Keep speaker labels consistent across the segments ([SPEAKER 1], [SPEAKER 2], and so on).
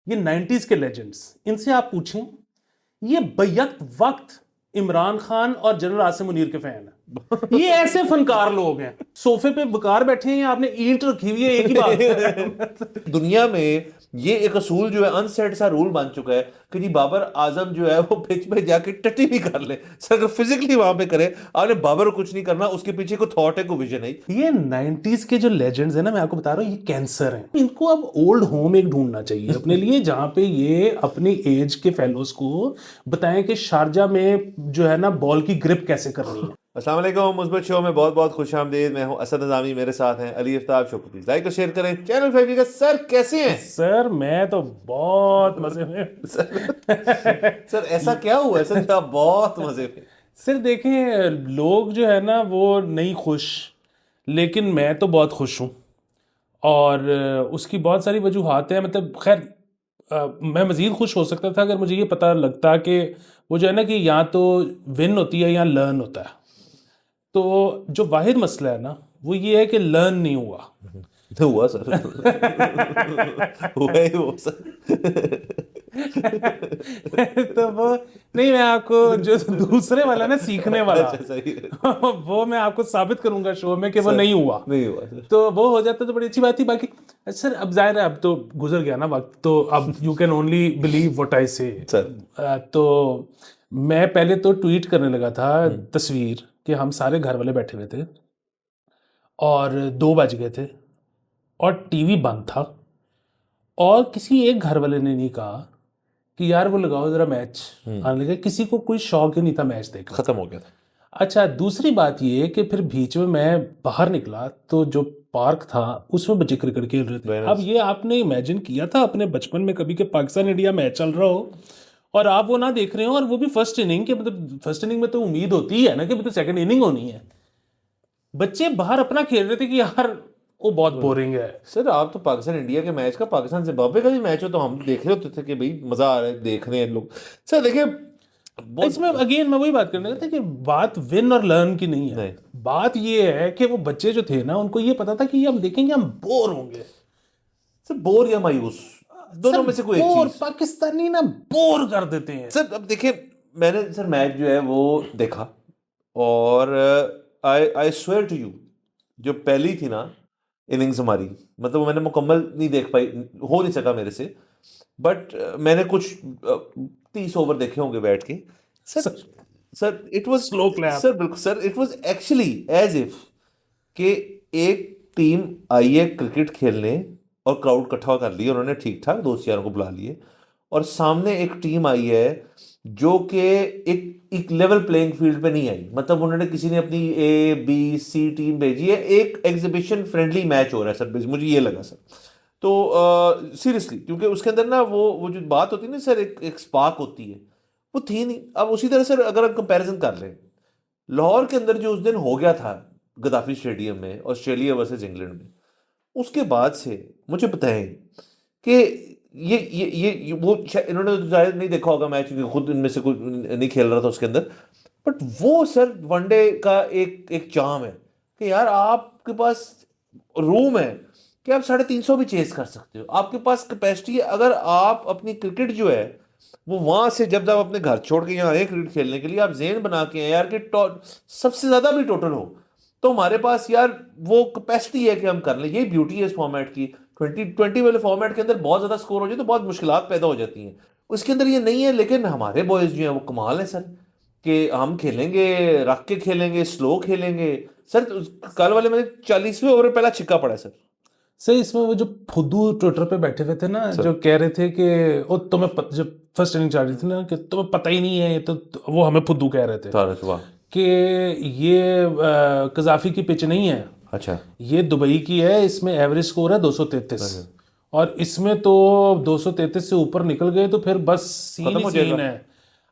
[SPEAKER 1] ये 90s के legends, इनसे आप पूछें, ये बैक वक्त इमरान खान और जनरल आसिम मुनीर के फैन है। ये ऐसे फनकार लोग हैं, सोफे पे बुकार बैठे हैं, आपने ईंट रखी हुई है, एक ही बात है।
[SPEAKER 2] दुनिया में ये एक असूल जो है अनसेट सा रूल बन चुका है कि जी बाबर आजम जो है वो पिच पे जाके टट्टी भी कर ले, सर अगर फिजिकली वहां पे करे, आपने बाबर को कुछ नहीं करना, उसके पीछे कोई थॉट है, कोई विजन है।
[SPEAKER 1] ये 90s के जो लेजेंड्स हैं ना, मैं आपको बता रहा हूँ, ये कैंसर हैं। इनको अब ओल्ड होम एक ढूंढना चाहिए अपने लिए, जहां पे ये अपनी एज के फेलोज को बताएं कि शारजा में जो है ना बॉल की ग्रिप कैसे करनी है।
[SPEAKER 2] अस्सलाम वालेकुम, मुस्बत शो में बहुत बहुत खुश आमदीद। मैं हूं असद नज़ामी, मेरे साथ हैं अली आफ्ताब। शो को प्लीज लाइक और शेयर करें, चैनल फेवरेट का। सर कैसे हैं?
[SPEAKER 1] सर मैं तो बहुत मजे में।
[SPEAKER 2] सर ऐसा क्या हुआ है सर, आप बहुत मजे में?
[SPEAKER 1] सर देखें, लोग जो है ना वो नहीं खुश, लेकिन मैं तो बहुत खुश हूँ। और उसकी बहुत सारी वजूहात हैं, मतलब खैर, मैं मज़ीद खुश हो सकता था अगर मुझे ये पता लगता कि वो जो है ना कि यहाँ तो विन होती है या लर्न होता है। तो जो वाहिद मसला है ना वो ये है कि लर्न नहीं हुआ।
[SPEAKER 2] तो हुआ सर। हुआ ही वो सर।
[SPEAKER 1] तो वो नहीं, मैं आपको जो दूसरे वाला ना सीखने वाला,
[SPEAKER 2] अच्छा सही है।
[SPEAKER 1] वो मैं आपको साबित करूंगा शो में कि वो
[SPEAKER 2] सर
[SPEAKER 1] नहीं हुआ।
[SPEAKER 2] नहीं हुआ सर।
[SPEAKER 1] तो वो हो जाता तो बड़ी अच्छी बात थी। बाकी सर अब जाहिर है, अब तो गुजर गया ना वक्त, तो अब you can only believe what I से।
[SPEAKER 2] सर
[SPEAKER 1] तो मैं पहले तो ट्वीट करने लगा था तस्वीर कि हम सारे घर वाले बैठे हुए थे और 2 बज गए थे और टीवी बंद था, और किसी एक घर वाले ने नहीं कहा कि यार वो लगाओ जरा मैच। आने लगा, किसी को कोई शौक ही नहीं था मैच देखने।
[SPEAKER 2] खत्म हो गया था।
[SPEAKER 1] अच्छा, दूसरी बात ये कि फिर बीच में मैं बाहर निकला तो जो पार्क था उसमें बच्चे क्रिकेट खेल रहे थे।
[SPEAKER 2] Very
[SPEAKER 1] अब
[SPEAKER 2] nice.
[SPEAKER 1] ये आपने इमेजिन किया था अपने बचपन में कभी कि पाकिस्तान इंडिया मैच चल रहा हो और आप वो ना देख रहे हो, और वो भी फर्स्ट इनिंग के, मतलब फर्स्ट इनिंग में तो उम्मीद होती है ना कि मतलब सेकंड इनिंग होनी है। बच्चे बाहर अपना खेल रहे थे कि यार वो बहुत बोरिंग है।
[SPEAKER 2] सर आप तो पाकिस्तान इंडिया के मैच का, पाकिस्तान जिम्बाब्वे का भी मैच हो तो हम देख रहे होते थे कि भाई मजा आ रहा है, देख रहे हैं लोग। सर देखिए
[SPEAKER 1] इसमें
[SPEAKER 2] बहुत
[SPEAKER 1] अगेन मैं वही बात करने लगा था कि बात विन और लर्न की नहीं है।
[SPEAKER 2] नहीं
[SPEAKER 1] बात ये है कि वो बच्चे जो थे ना, उनको ये पता था कि ये हम देखेंगे हम बोर होंगे।
[SPEAKER 2] सर, बोर या मायूस, दोनों
[SPEAKER 1] सर
[SPEAKER 2] में से कोई एक
[SPEAKER 1] बोर,
[SPEAKER 2] चीज।
[SPEAKER 1] पाकिस्तानी ना बोर कर देते हैं।
[SPEAKER 2] सर अब देखिए, मैंने सर मैच जो है वो देखा, और आई आई स्वेयर टू यू, जो पहली थी ना इनिंग्स हमारी, मतलब वो मैंने मुकम्मल नहीं देख पाई, हो नहीं सका मेरे से। बट मैंने कुछ 30 ओवर देखे होंगे बैठ के। Sir
[SPEAKER 1] sir
[SPEAKER 2] sir it was,
[SPEAKER 1] slow clap.
[SPEAKER 2] Sir बिल्कुल sir, it was actually as if कि एक टीम आई है क्रिकेट खेलने और क्राउड इकट्ठा कर लिया उन्होंने, ठीक ठाक दोस्त यारों को बुला लिए, और सामने एक टीम आई है जो कि एक लेवल प्लेइंग फील्ड पे नहीं आई। मतलब उन्होंने, किसी ने अपनी A B C टीम भेजी है, एक एग्जीबिशन फ्रेंडली मैच हो रहा है सर, मुझे ये लगा सर। तो सीरियसली, क्योंकि उसके अंदर ना वो जो बात होती है ना सर, एक स्पार्क होती है, वो थी नहीं। अब उसी तरह सर अगर हम कंपैरिजन कर लें, लाहौर के अंदर जो उस दिन हो गया था गद्दाफी स्टेडियम में ऑस्ट्रेलिया वर्सेस इंग्लैंड में, उसके बाद से मुझे बताएं कि वो इन्होंने तो शायद नहीं देखा होगा मैच, क्योंकि खुद इनमें से कोई नहीं खेल रहा था उसके अंदर। बट वो सर वनडे का एक एक चार्म है कि यार आपके पास रूम है कि आप 350 भी चेस कर सकते हो, आपके पास कैपेसिटी है। अगर आप अपनी क्रिकेट जो है वो वहां से, जब आप अपने घर छोड़ के यहाँ आए क्रिकेट खेलने के लिए, आप जेन बना के आए यार कि सबसे ज्यादा भी टोटल हो, तो हमारे पास यार वो कैपेसिटी है कि हम कर लें। ये ब्यूटी है इस फॉर्मेट की। 2020 वाले फॉर्मेट के अंदर बहुत ज्यादा स्कोर हो जाए तो बहुत मुश्किलात पैदा हो जाती हैं, उसके अंदर ये नहीं है। लेकिन हमारे बॉयज जो हैं वो कमाल है सर, कि हम खेलेंगे, रख के खेलेंगे, स्लो खेलेंगे। सर कल वाले मैंने 40वें ओवर पहला छिक्का पड़ा है सर।
[SPEAKER 1] सर इसमें वो जो फुद्दू ट्विटर पे बैठे हुए थे ना,
[SPEAKER 2] सर
[SPEAKER 1] जो कह रहे थे कि ओ तुम्हें जब फर्स्ट इनिंग चल रही थी ना, कि तुम्हें पता ही नहीं है ये तो वो हमें फुद्दू कह रहे थे
[SPEAKER 2] तारक वाह।
[SPEAKER 1] कि ये कजाफी की पिच नहीं है,
[SPEAKER 2] अच्छा
[SPEAKER 1] ये दुबई की है, इसमें एवरेज स्कोर है 233,
[SPEAKER 2] अच्छा।
[SPEAKER 1] और इसमें तो 233 से ऊपर निकल गए तो फिर बस सीन
[SPEAKER 2] खत्म
[SPEAKER 1] ही
[SPEAKER 2] हो
[SPEAKER 1] सीन
[SPEAKER 2] जाएगा।
[SPEAKER 1] है।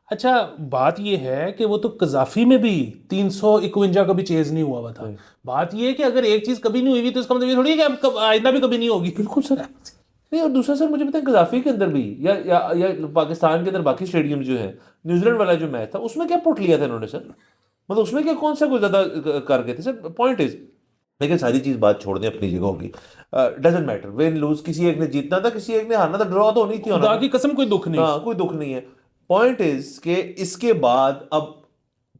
[SPEAKER 1] अच्छा, बात ये है कि वो तो कजाफी में भी 351 कभी चेज नहीं हुआ था।
[SPEAKER 2] नहीं
[SPEAKER 1] बात ये है कि अगर एक चीज कभी नहीं हुई तो इसका मतलब ये थोड़ी है कि अब आइंदा भी कभी नहीं होगी।
[SPEAKER 2] बिल्कुल सर। नहीं, और दूसरा सर मुझे पता है गद्दाफी के अंदर भी, या पाकिस्तान के अंदर बाकी स्टेडियम जो है, न्यूजीलैंड वाला जो मैच था उसमें क्या पुट लिया था इन्होंने सर? मतलब उसमें क्या, कौन सा कोई ज्यादा कर गए थे सर? पॉइंट इज लेकिन सारी चीज बात छोड़ दें, अपनी जगह होगी, डजेंट मैटर विन लूज, किसी एक ने जीतना था, किसी एक ने हारना था, ड्रॉ तो होनी थी, होना
[SPEAKER 1] खुदा
[SPEAKER 2] था।
[SPEAKER 1] की कसम कोई दुख नहीं।
[SPEAKER 2] हाँ, कोई दुख नहीं है। पॉइंट इज के इसके बाद अब,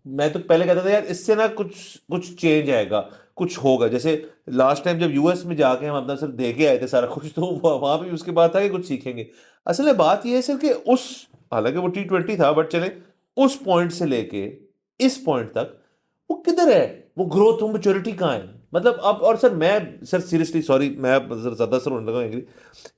[SPEAKER 2] मैं तो पहले कहता था यार इससे ना कुछ कुछ चेंज आएगा, कुछ होगा। जैसे लास्ट टाइम जब यूएस में जाके हम अपना सिर्फ देखे आए थे सारा कुछ, तो वहां पे उसके बाद था कि कुछ सीखेंगे। असल में बात यह है सर कि उस, हालांकि वो T20 था, बट चले उस पॉइंट से लेके इस पॉइंट तक वो किधर है, वो ग्रोथ, वो मेच्योरिटी कहाँ है? मतलब अब, और सर मैं, सर सीरियसली सॉरी, मैं ज्यादा सर होने लगा एग्री,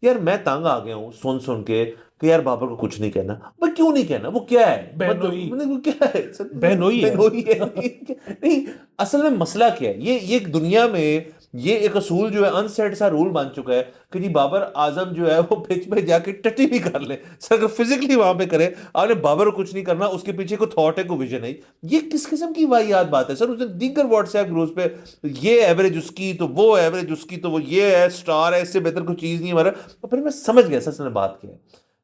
[SPEAKER 2] यार मैं तंग आ गया हूँ सुन सुन के कि यार बाबर को कुछ नहीं कहना। भाई क्यों नहीं कहना, वो क्या है, मतलब
[SPEAKER 1] बहनोई,
[SPEAKER 2] वो क्या है सर,
[SPEAKER 1] बहनोई है।
[SPEAKER 2] बेनोई है नहीं, असल में मसला क्या है, ये एक दुनिया में ये एक असूल जो है, अनसेट सा रूल बन चुका है कि जी बाबर आजम जो है वो पिच पे जाके टट्टी भी कर ले सर, अगर फिजिकली वहां पे करे, आपने बाबर को कुछ नहीं करना, उसके पीछे को थॉट है, को विजन है। ये किस किस्म की वाहियात बात है सर? उसने दीगर व्हाट्सएप ग्रुप्स पे ये एवरेज उसकी तो वो एवरेज उसकी तो वो ये है, स्टार है, इससे बेहतर कोई चीज नहीं हमारा। और फिर मैं समझ गया सर उसने बात क्या है।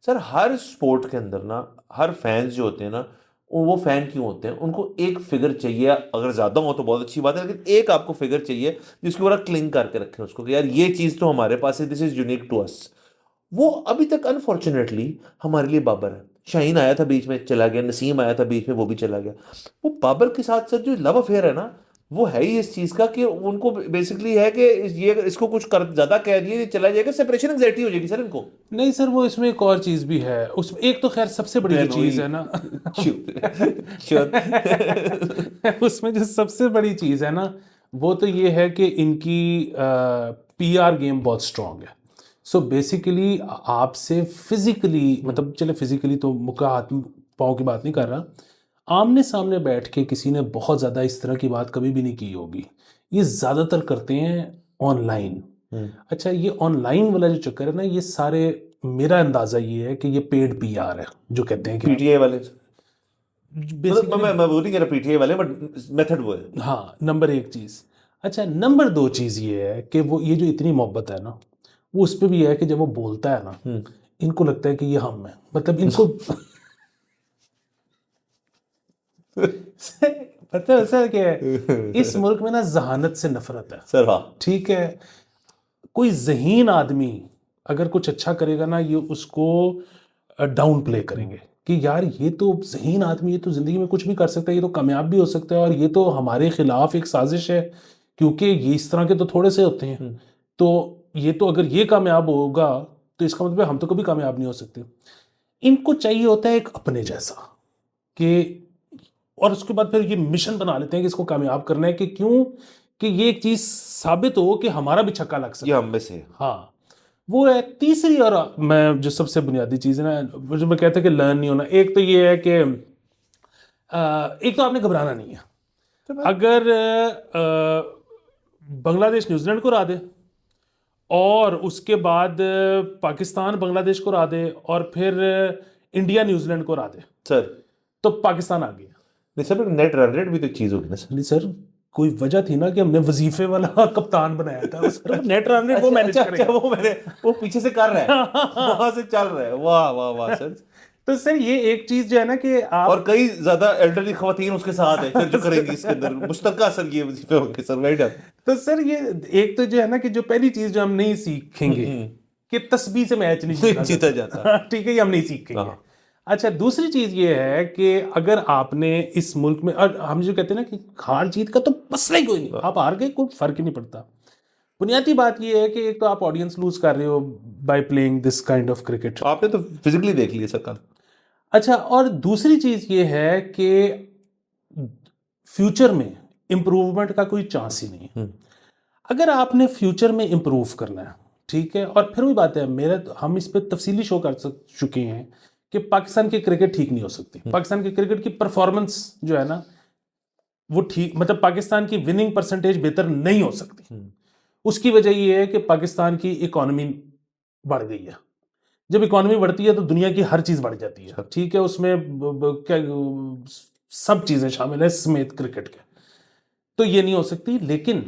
[SPEAKER 2] सर हर स्पोर्ट के अंदर ना, हर फैंस जो होते हैं ना, वो फैन क्यों होते हैं, उनको एक फिगर चाहिए, अगर ज्यादा हो तो बहुत अच्छी बात है, लेकिन एक आपको फिगर चाहिए जिसके ऊपर आप क्लिंग करके रखें उसको कि यार ये चीज तो हमारे पास है, this is unique to us. वो अभी तक अनफॉर्चुनेटली हमारे लिए बाबर है। शाहीन आया था बीच में चला गया, नसीम आया था बीच में वो भी चला गया। वो बाबर के साथ सर जो लव अफेयर है ना, वो है ही इस चीज का कि उनको बेसिकली है कि ये इसको कुछ कर ज्यादा कह दिए, ये चला जाएगा, सेपरेशन एंग्जाइटी हो जाएगी सर इनको।
[SPEAKER 1] नहीं सर, वो इसमें एक और चीज भी है, उसमें एक तो खैर सबसे बड़ी जो
[SPEAKER 2] बेनोई
[SPEAKER 1] चीज है ना
[SPEAKER 2] श्योर
[SPEAKER 1] उसमें जो सबसे बड़ी चीज है ना, वो तो ये है कि इनकी पीआर गेम बहुत स्ट्रांग है। सो बेसिकली आपसे फिजिकली, मतलब चले फिजिकली तो मुक्का हाथ पाँव की बात नहीं कर रहा, आमने सामने बैठ के किसी ने बहुत ज़्यादा इस तरह की बात कभी भी नहीं की होगी। ये ज़्यादातर करते हैं ऑनलाइन। अच्छा, ये ऑनलाइन वाला जो चक्कर है ना, ये सारे, मेरा अंदाज़ा ये है कि ये पेड पीआर है, जो कहते हैं कि
[SPEAKER 2] पीटीआई वाले, मतलब
[SPEAKER 1] बेसिकली,
[SPEAKER 2] मैं वो नहीं कह रहा पीटीआई वाले, बट मेथड वो है।
[SPEAKER 1] हाँ, नंबर एक चीज़। अच्छा, नंबर दो चीज़ ये है कि वो ये जो इतनी मोहब्बत है ना, वो उस पर भी है कि जब वो बोलता है ना, इनको लगता है कि ये हम है, मतलब इनको पता है सर क्या है, इस मुल्क में ना जहानत से नफरत है।
[SPEAKER 2] सर हाँ,
[SPEAKER 1] ठीक है, कोई जहीन आदमी अगर कुछ अच्छा करेगा ना, ये उसको डाउन प्ले करेंगे कि यार ये तो जहीन आदमी, ये तो जिंदगी में कुछ भी कर सकता है, ये तो कामयाब भी हो सकता है, और ये तो हमारे खिलाफ एक साजिश है, क्योंकि ये इस तरह के तो थोड़े से होते हैं। तो ये तो अगर ये कामयाब होगा तो इसका मतलब हम तो कभी कामयाब नहीं हो सकते। इनको चाहिए होता है एक अपने जैसा, कि और उसके बाद फिर ये मिशन बना लेते हैं कि इसको कामयाब करना है, कि क्यों, कि ये एक चीज साबित हो कि हमारा भी छक्का लग
[SPEAKER 2] ये
[SPEAKER 1] सकता है।
[SPEAKER 2] हम में से है।
[SPEAKER 1] हाँ, वो है तीसरी, और मैं जो सबसे बुनियादी चीज है ना, वो जो मैं कहता कि लर्न नहीं होना, एक तो ये है कि एक तो आपने घबराना नहीं है। अगर बांग्लादेश न्यूजीलैंड को हरा दे, और उसके बाद पाकिस्तान बांग्लादेश को हरा दे, और फिर इंडिया न्यूजीलैंड को हरा दे,
[SPEAKER 2] सर
[SPEAKER 1] तो पाकिस्तान आ गया।
[SPEAKER 2] नहीं सर, नेट रन रेट भी तो एक चीज होगी ना सर।
[SPEAKER 1] नहीं सर, कोई वजह थी ना कि हमने वजीफे वाला कप्तान बनाया था, सर नेट रन रेट वो मैनेज
[SPEAKER 2] अच्छा
[SPEAKER 1] करेगा।
[SPEAKER 2] वो मैंने, वो पीछे से कर रहा है, वहां से चल रहा है, वाह वाह वाह सर।
[SPEAKER 1] तो सर ये एक चीज जो है ना कि आप,
[SPEAKER 2] और कई ज्यादा एल्डरली खवातीन उसके साथ है फिर जो करेंगी इसके अंदर मुश्तरका सर, ये वजीफे होंगे सर, राइट।
[SPEAKER 1] तो सर ये एक तो जो है ना कि जो पहली चीज जो हम नहीं सीखेंगे कि तस्बीह से मैच नहीं जीता
[SPEAKER 2] जीता जाता।
[SPEAKER 1] ठीक है, ये हम नहीं सीखेंगे। अच्छा, दूसरी चीज ये है कि अगर आपने इस मुल्क में, और हम जो कहते हैं ना कि हार जीत का तो मसला ही कोई नहीं, आप हार गए कोई फर्क ही नहीं पड़ता। बुनियादी बात ये है कि एक तो आप ऑडियंस लूज कर रहे हो by playing this kind of cricket.
[SPEAKER 2] आपने तो फिजिकली देख लिया सर कल।
[SPEAKER 1] अच्छा, और दूसरी चीज ये है कि फ्यूचर में इंप्रूवमेंट का कोई चांस ही नहीं है। अगर आपने फ्यूचर में इंप्रूव करना है, ठीक है, और फिर वही बात है, मेरा हम इस पर तफसीली शो कर चुके हैं कि पाकिस्तान की क्रिकेट ठीक नहीं हो सकती। पाकिस्तान की क्रिकेट की परफॉर्मेंस जो है ना, वो ठीक, मतलब पाकिस्तान की विनिंग परसेंटेज बेहतर नहीं हो सकती। उसकी वजह ये है कि पाकिस्तान की इकोनॉमी बढ़ गई है। जब इकोनॉमी बढ़ती है तो दुनिया की हर चीज बढ़ जाती है, ठीक है, उसमें क्या सब चीजें शामिल है समेत क्रिकेट के। तो ये नहीं हो सकती। लेकिन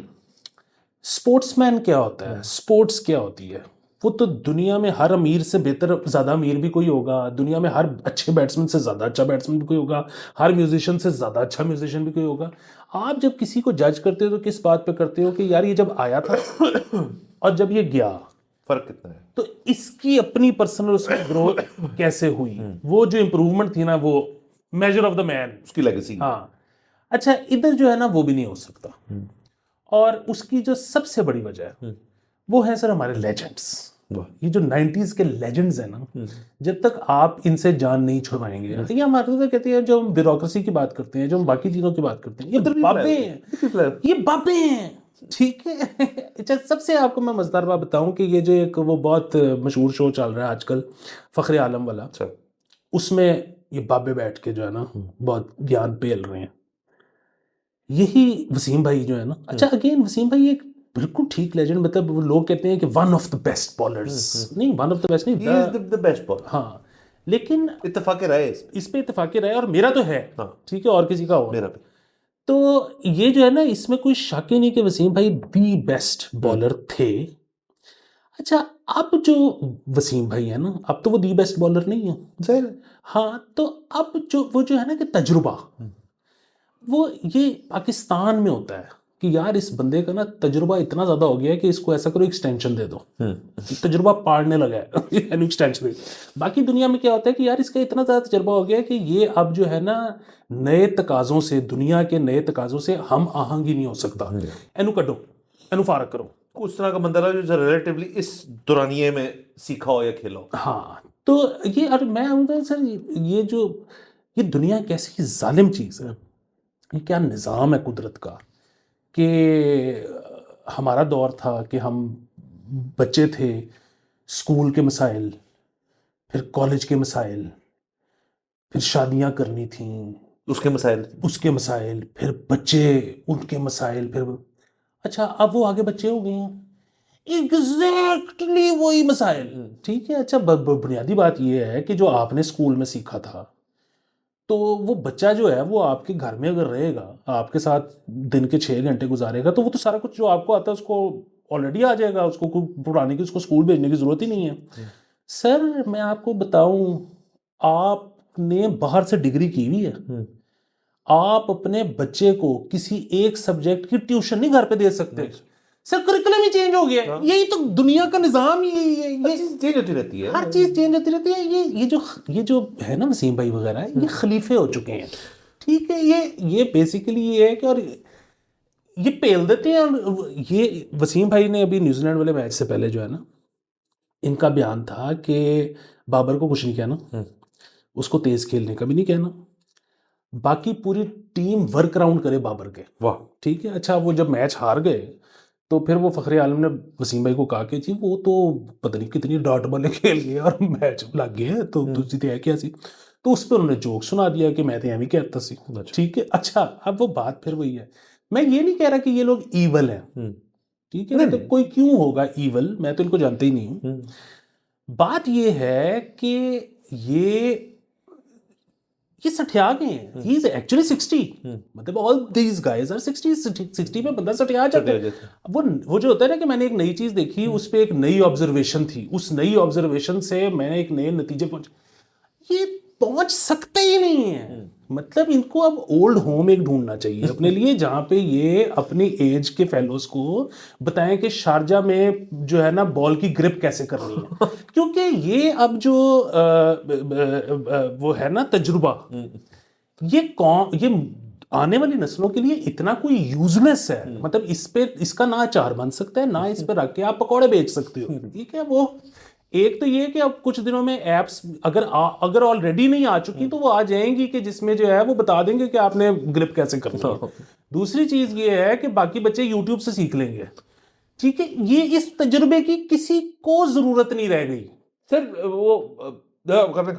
[SPEAKER 1] स्पोर्ट्समैन क्या होता है, स्पोर्ट्स क्या होती है, वो तो दुनिया में हर अमीर से बेहतर ज़्यादा अमीर भी कोई होगा, दुनिया में हर अच्छे बैट्समैन से ज़्यादा अच्छा बैट्समैन भी कोई होगा, हर म्यूजिशियन से ज़्यादा अच्छा म्यूजिशियन भी कोई होगा। आप जब किसी को जज करते हो तो किस बात पे करते हो कि यार ये जब आया था और जब ये गया
[SPEAKER 2] फर्क कितना है,
[SPEAKER 1] तो इसकी अपनी पर्सनल उसमें ग्रोथ कैसे हुई, वो जो इम्प्रूवमेंट थी ना, वो मेजर ऑफ द मैन,
[SPEAKER 2] उसकी लेगेसी।
[SPEAKER 1] हाँ। अच्छा, इधर जो है ना वो भी नहीं हो सकता। और उसकी जो सबसे बड़ी वजह है वो है सर हमारे लेजेंड्स। ये जो 90s के लेजेंड्स हैं ना, जब तक आप इनसे जान नहीं छुड़वाएंगे, ये हमारे तो कहते हैं, जो हम ब्यूरोक्रेसी की बात करते हैं, जो हम बाकी चीजों की बात करते हैं, ये बाबे हैं, ये बाबे हैं, ठीक है। अच्छा, सबसे आपको मैं मजेदार बात बताऊं कि ये जो एक वो बहुत मशहूर शो चल रहा है आजकल, फखरे आलम वाला, उसमें ये बाबे बैठ के जो है ना बहुत ज्ञान पेल रहे हैं। यही वसीम भाई जो है ना, अच्छा अगेन वसीम भाई एक बिल्कुल ठीक लेजेंड, मतलब वो लोग कहते हैं कि one of the best bowlers, नहीं वन ऑफ द बेस्ट नहीं,
[SPEAKER 2] he is the best bowler,
[SPEAKER 1] हाँ, लेकिन
[SPEAKER 2] इत्तेफाक राय
[SPEAKER 1] इस पे इत्तेफाक राय, और मेरा तो है, ठीक है, और किसी का हो,
[SPEAKER 2] मेरा भी।
[SPEAKER 1] तो ये जो है ना, इसमें कोई शक ही नहीं कि वसीम भाई दी बेस्ट बॉलर थे। अच्छा, अब जो वसीम भाई है ना, अब तो वो दी बेस्ट बॉलर नहीं है सर, हाँ, तो अब जो वो जो है ना कि तजुर्बा, वो ये पाकिस्तान में होता है कि यार इस बंदे का ना तजुर्बा इतना ज़्यादा हो गया है कि इसको ऐसा करो एक्सटेंशन दे दो, तजुर्बा पाड़ने लगा है एक्सटेंशन दे। बाकी दुनिया में क्या होता है कि यार इसका इतना ज़्यादा तजुर्बा हो गया है कि ये अब जो है ना नए तकाज़ों से, दुनिया के नए तकाज़ों से हम आहंग ही नहीं हो सकता, एनू कटो, एनू फारक करो,
[SPEAKER 2] उस तरह का बंदा जो रिलेटिवली इस दुरानिये में सीखा हो या खेला हो।
[SPEAKER 1] हाँ, तो ये, और मैं आऊँगा सर, ये जो ये दुनिया कैसी जालिम चीज़ है, ये क्या निज़ाम है कुदरत का, कि हमारा दौर था कि हम बच्चे थे, स्कूल के मसाइल, फिर कॉलेज के मसाइल, फिर शादियां करनी थीं,
[SPEAKER 2] उसके मसाइल,
[SPEAKER 1] फिर बच्चे, उनके मसाइल, फिर अच्छा अब वो आगे बच्चे हो गए हैं, एग्जैक्टली वही मसाइल, ठीक है। अच्छा, बुनियादी बात ये है कि जो आपने स्कूल में सीखा था, तो वो बच्चा जो है वो आपके घर में अगर रहेगा, आपके साथ दिन के 6 घंटे गुजारेगा, तो वो तो सारा कुछ जो आपको आता है उसको ऑलरेडी आ जाएगा, उसको पुराने की उसको स्कूल भेजने की ज़रूरत ही नहीं है। सर मैं आपको बताऊं, आपने बाहर से डिग्री की हुई है, आप अपने बच्चे को किसी एक सब्जेक्ट की ट्यूशन नहीं घर पे दे सकते। सर करिकुलम ही चेंज हो गया, यही तो दुनिया का निज़ाम ही है, ये
[SPEAKER 2] चेंज होती रहती है,
[SPEAKER 1] हर चीज़ चेंज होती रहती है। ये जो है ना वसीम भाई वगैरह, ये खलीफे हो चुके हैं, ठीक है। ये बेसिकली ये है कि, और ये पेल देते हैं। और ये वसीम भाई ने अभी न्यूजीलैंड वाले मैच से पहले जो है ना, इनका बयान था कि बाबर को कुछ नहीं कहना, उसको तेज़ खेलने का भी नहीं कहना, बाकी पूरी टीम वर्क अराउंड करे बाबर के,
[SPEAKER 2] वाह,
[SPEAKER 1] ठीक है। अच्छा, वो जब मैच हार गए तो फिर वो फखरे आलम ने वसीम भाई को कहा कि जी वो तो पता नहीं कितनी डॉट बॉलें खेल गए और मैच लग गए, तो तुझी तो है क्या सी, तो उस पर उन्होंने जोक सुना दिया कि मैं तो एवं कहता सी, ठीक है। अच्छा, अब वो बात फिर वही है, मैं ये नहीं कह रहा कि ये लोग ईवल हैं, ठीक है, तो कोई क्यों होगा ईवल, मैं तो इनको जानता ही नहीं हूँ। बात ये है कि ये सठिया गए हैं, ही इज एक्चुअली 60, मतलब ऑल दीज गाइज आर 60 पे बंदा सठिया जाता है। वो जो होता है ना कि मैंने एक नई चीज देखी, उस पे एक नई ऑब्जर्वेशन थी, उस नई ऑब्जर्वेशन से मैंने एक नए नतीजे ये पहुंच सकते ही नहीं है। मतलब इनको अब ओल्ड होम एक ढूंढना चाहिए अपने लिए, जहां पे ये अपनी एज के फेलोज को बताएं कि शारजा में जो है ना बॉल की ग्रिप कैसे करनी है, क्योंकि ये अब जो वो है ना तजुर्बा, ये आने वाली नस्लों के लिए इतना कोई यूजलेस है, मतलब इस पे इसका ना अचार बन सकता है, ना इस पे रख के आप पकौड़े बेच सकते हो, ठीक है। वो एक तो ये कि अब कुछ दिनों में एप्स अगर ऑलरेडी नहीं आ चुकी तो वो आ जाएंगी कि जिसमें जो है वो बता देंगे कि आपने ग्रिप कैसे करना है। दूसरी चीज ये है कि बाकी बच्चे यूट्यूब से सीख लेंगे, ठीक है। ये इस तजुर्बे की किसी को जरूरत नहीं रह गई
[SPEAKER 2] सर, वो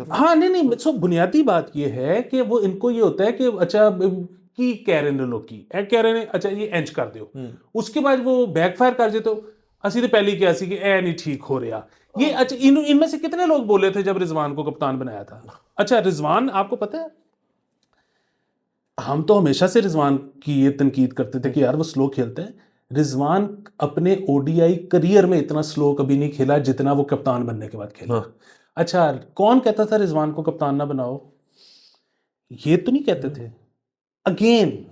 [SPEAKER 1] हाँ, नहीं, सो बुनियादी बात ये है कि वो इनको ये होता है कि अच्छा की कह रहे हैं लोग की कह रहे हैं, अच्छा ये एंच कर दो, उसके बाद वो बैकफायर कर देते हो, असी तो पहली क्या सी कि ए नहीं ठीक हो रहा ये। अच्छा, इनमें से कितने लोग बोले थे जब रिजवान को कप्तान बनाया था? अच्छा, रिजवान आपको पता है, हम तो हमेशा से रिजवान की ये तनकीद करते थे कि यार वो स्लो खेलता है, रिजवान अपने ओडीआई करियर में इतना स्लो कभी नहीं खेला जितना वो कप्तान बनने के बाद खेला।
[SPEAKER 2] हाँ।
[SPEAKER 1] अच्छा, कौन कहता था रिजवान को कप्तान ना बनाओ? ये तो नहीं कहते थे। अगेन,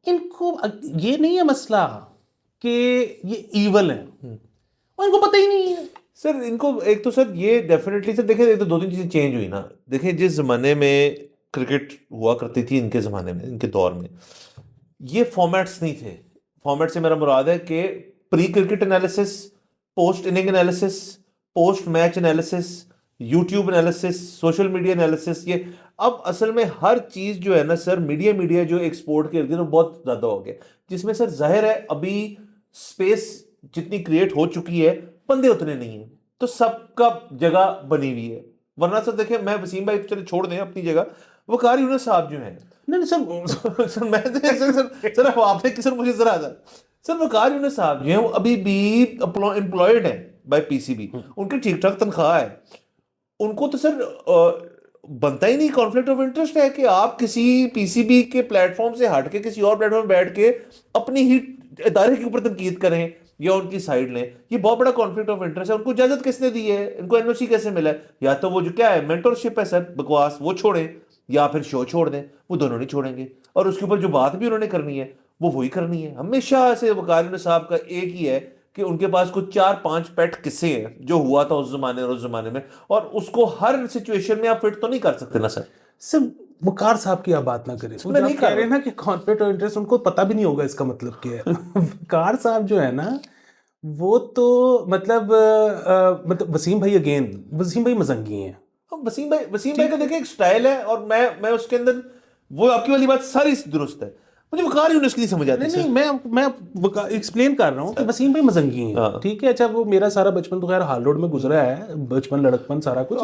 [SPEAKER 1] इनको ये नहीं है मसला कि ये ईवल है, और इनको पता ही नहीं है।
[SPEAKER 2] सर इनको एक तो सर ये डेफिनेटली सर देखिए, एक तो दो तीन चीजें चेंज हुई ना। देखिए जिस जमाने में क्रिकेट हुआ करती थी इनके जमाने में, इनके दौर में ये फॉर्मेट्स नहीं थे। फॉर्मेट से मेरा मुराद है कि pre cricket analysis, post inning analysis, post match analysis, YouTube analysis, social media analysis, ये अब असल में हर चीज जो है ना सर, मीडिया जो एक्सपोर्ट के इर्द बहुत ज्यादा हो गया, जिसमें सर जाहिर है अभी स्पेस जितनी क्रिएट हो चुकी है, बंदे उतने नहीं है, तो सबका जगह बनी हुई है। वरना सर देखिए, मैं वसीम भाई चले छोड़ दें अपनी जगह, वकार यूनुस साहब जो हैं,
[SPEAKER 1] नहीं सर,
[SPEAKER 2] सर मैं सर आपने सर मुझे जरा सर वकार यूनुस साहब जो हैं वो अभी भी एम्प्लॉयड हैं बाय पीसीबी, उनकी ठीक ठाक तनख्वाह है। उनको तो सर बनता ही नहीं, कॉन्फ्लिक्ट ऑफ इंटरेस्ट है कि आप किसी पीसीबी के प्लेटफॉर्म से हट के किसी और प्लेटफॉर्म बैठ के अपनी ही इदारे के ऊपर तनकीद करें या उनकी साइड लें। ये बहुत बड़ा कॉन्फ्लिक्ट ऑफ इंटरेस्ट है। उनको इजाजत किसने दी है? इनको एनओसी कैसे मिला है? या तो वो जो क्या है मेंटरशिप है सर, बकवास, वो छोड़ें, या फिर शो छोड़ दें। वो दोनों नहीं छोड़ेंगे, और उसके ऊपर जो बात भी उन्होंने करनी है वो वही करनी है। हमेशा से वकार साहब का एक ही है कि उनके पास कुछ 4-5 पेट किस्से हैं जो हुआ था उस जमाने और उस जमाने में, और उसको हर सिचुएशन में आप फिट तो नहीं कर सकते ना सर।
[SPEAKER 1] सिर्फ वकार साहब की आप बात ना करें।
[SPEAKER 2] मैं नहीं
[SPEAKER 1] कह रहे हैं ना कि कॉन्फ्लिक्ट ऑफ इंटरेस्ट, उनको पता भी नहीं होगा इसका मतलब क्या है। वकार साहब जो है ना, वो तो मतलब वसीम भाई, अगेन वसीम भाई मजंगी हैं।
[SPEAKER 2] वसीम भाई का देखिए एक स्टाइल है, और मैं उसके अंदर, वो आपकी वाली बात सारी दुरुस्त है, मुझे वकार यूनुस की नहीं समझ आती।
[SPEAKER 1] नहीं, मैं एक्सप्लेन कर रहा हूँ कि वसीम भाई मजंगी हैं, ठीक है। अच्छा, वो मेरा सारा बचपन तो खैर हाल रोड में गुजरा है, बचपन लड़कपन सारा कुछ,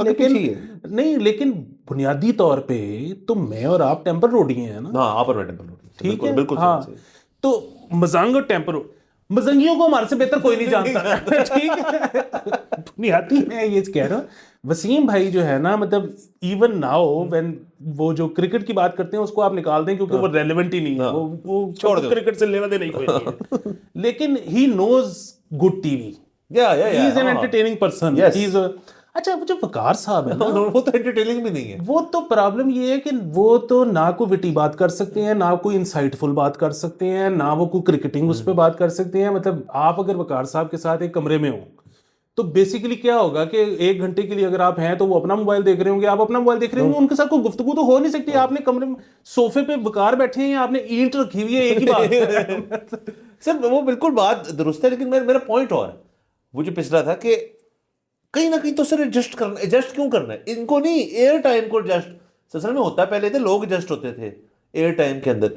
[SPEAKER 1] लेकिन बुनियादी तौर पे तो मैं और आप टेम्पर रोडी हैं ना।
[SPEAKER 2] हाँ, आप और मैं टेम्पर रोडी,
[SPEAKER 1] ठीक है,
[SPEAKER 2] बिल्कुल।
[SPEAKER 1] हाँ, तो मजंग और टेम्पर, मजंगियों को हमारे से बेहतर कोई नहीं जानता। ठीक है, बुनियादी मैं ये कह रहा हूँ। वसीम भाई जो है ना, मतलब इवन नाउ व्हेन वो जो क्रिकेट की बात करते हैं उसको आप निकाल दें, क्योंकि वो रेलेवेंट ही नहीं है, वो छोड़ दो, क्रिकेट से लेना देना ही कोई नहीं है। लेकिन he knows good TV, he is an entertaining person, he is. अच्छा, वो जो वकार साहब है ना,
[SPEAKER 2] वो तो एंटरटेनिंग भी नहीं है।
[SPEAKER 1] वो तो प्रॉब्लम ये है कि वो तो ना कोई विटी बात कर सकते हैं, ना कोई इंसाइटफुल बात कर सकते हैं, ना वो कोई क्रिकेटिंग उस पर बात कर सकते हैं। मतलब आप अगर वकार साहब के साथ एक कमरे में हो तो बेसिकली क्या होगा कि 1 घंटे के लिए अगर आप हैं तो वो अपना मोबाइल देख रहे होंगे, आप अपना मोबाइल देख रहे होंगे, उनके साथ कोई गुफ्तगू तो हो नहीं सकती। आपने कमरे में सोफे पे वकार बैठे हैं, आपने ईंट रखी हुई है, एक ही बात है।
[SPEAKER 2] सर वो बिल्कुल बात दुरुस्त है, लेकिन मेरा पॉइंट और है, वो जो पिछला था कि कहीं ना कहीं तो सर एडजस्ट क्यों करना है इनको? नहीं, एयर टाइम को एडजस्ट असल में होता है। पहले थे लोग एडजस्ट होते थे एयर टाइम के अंदर।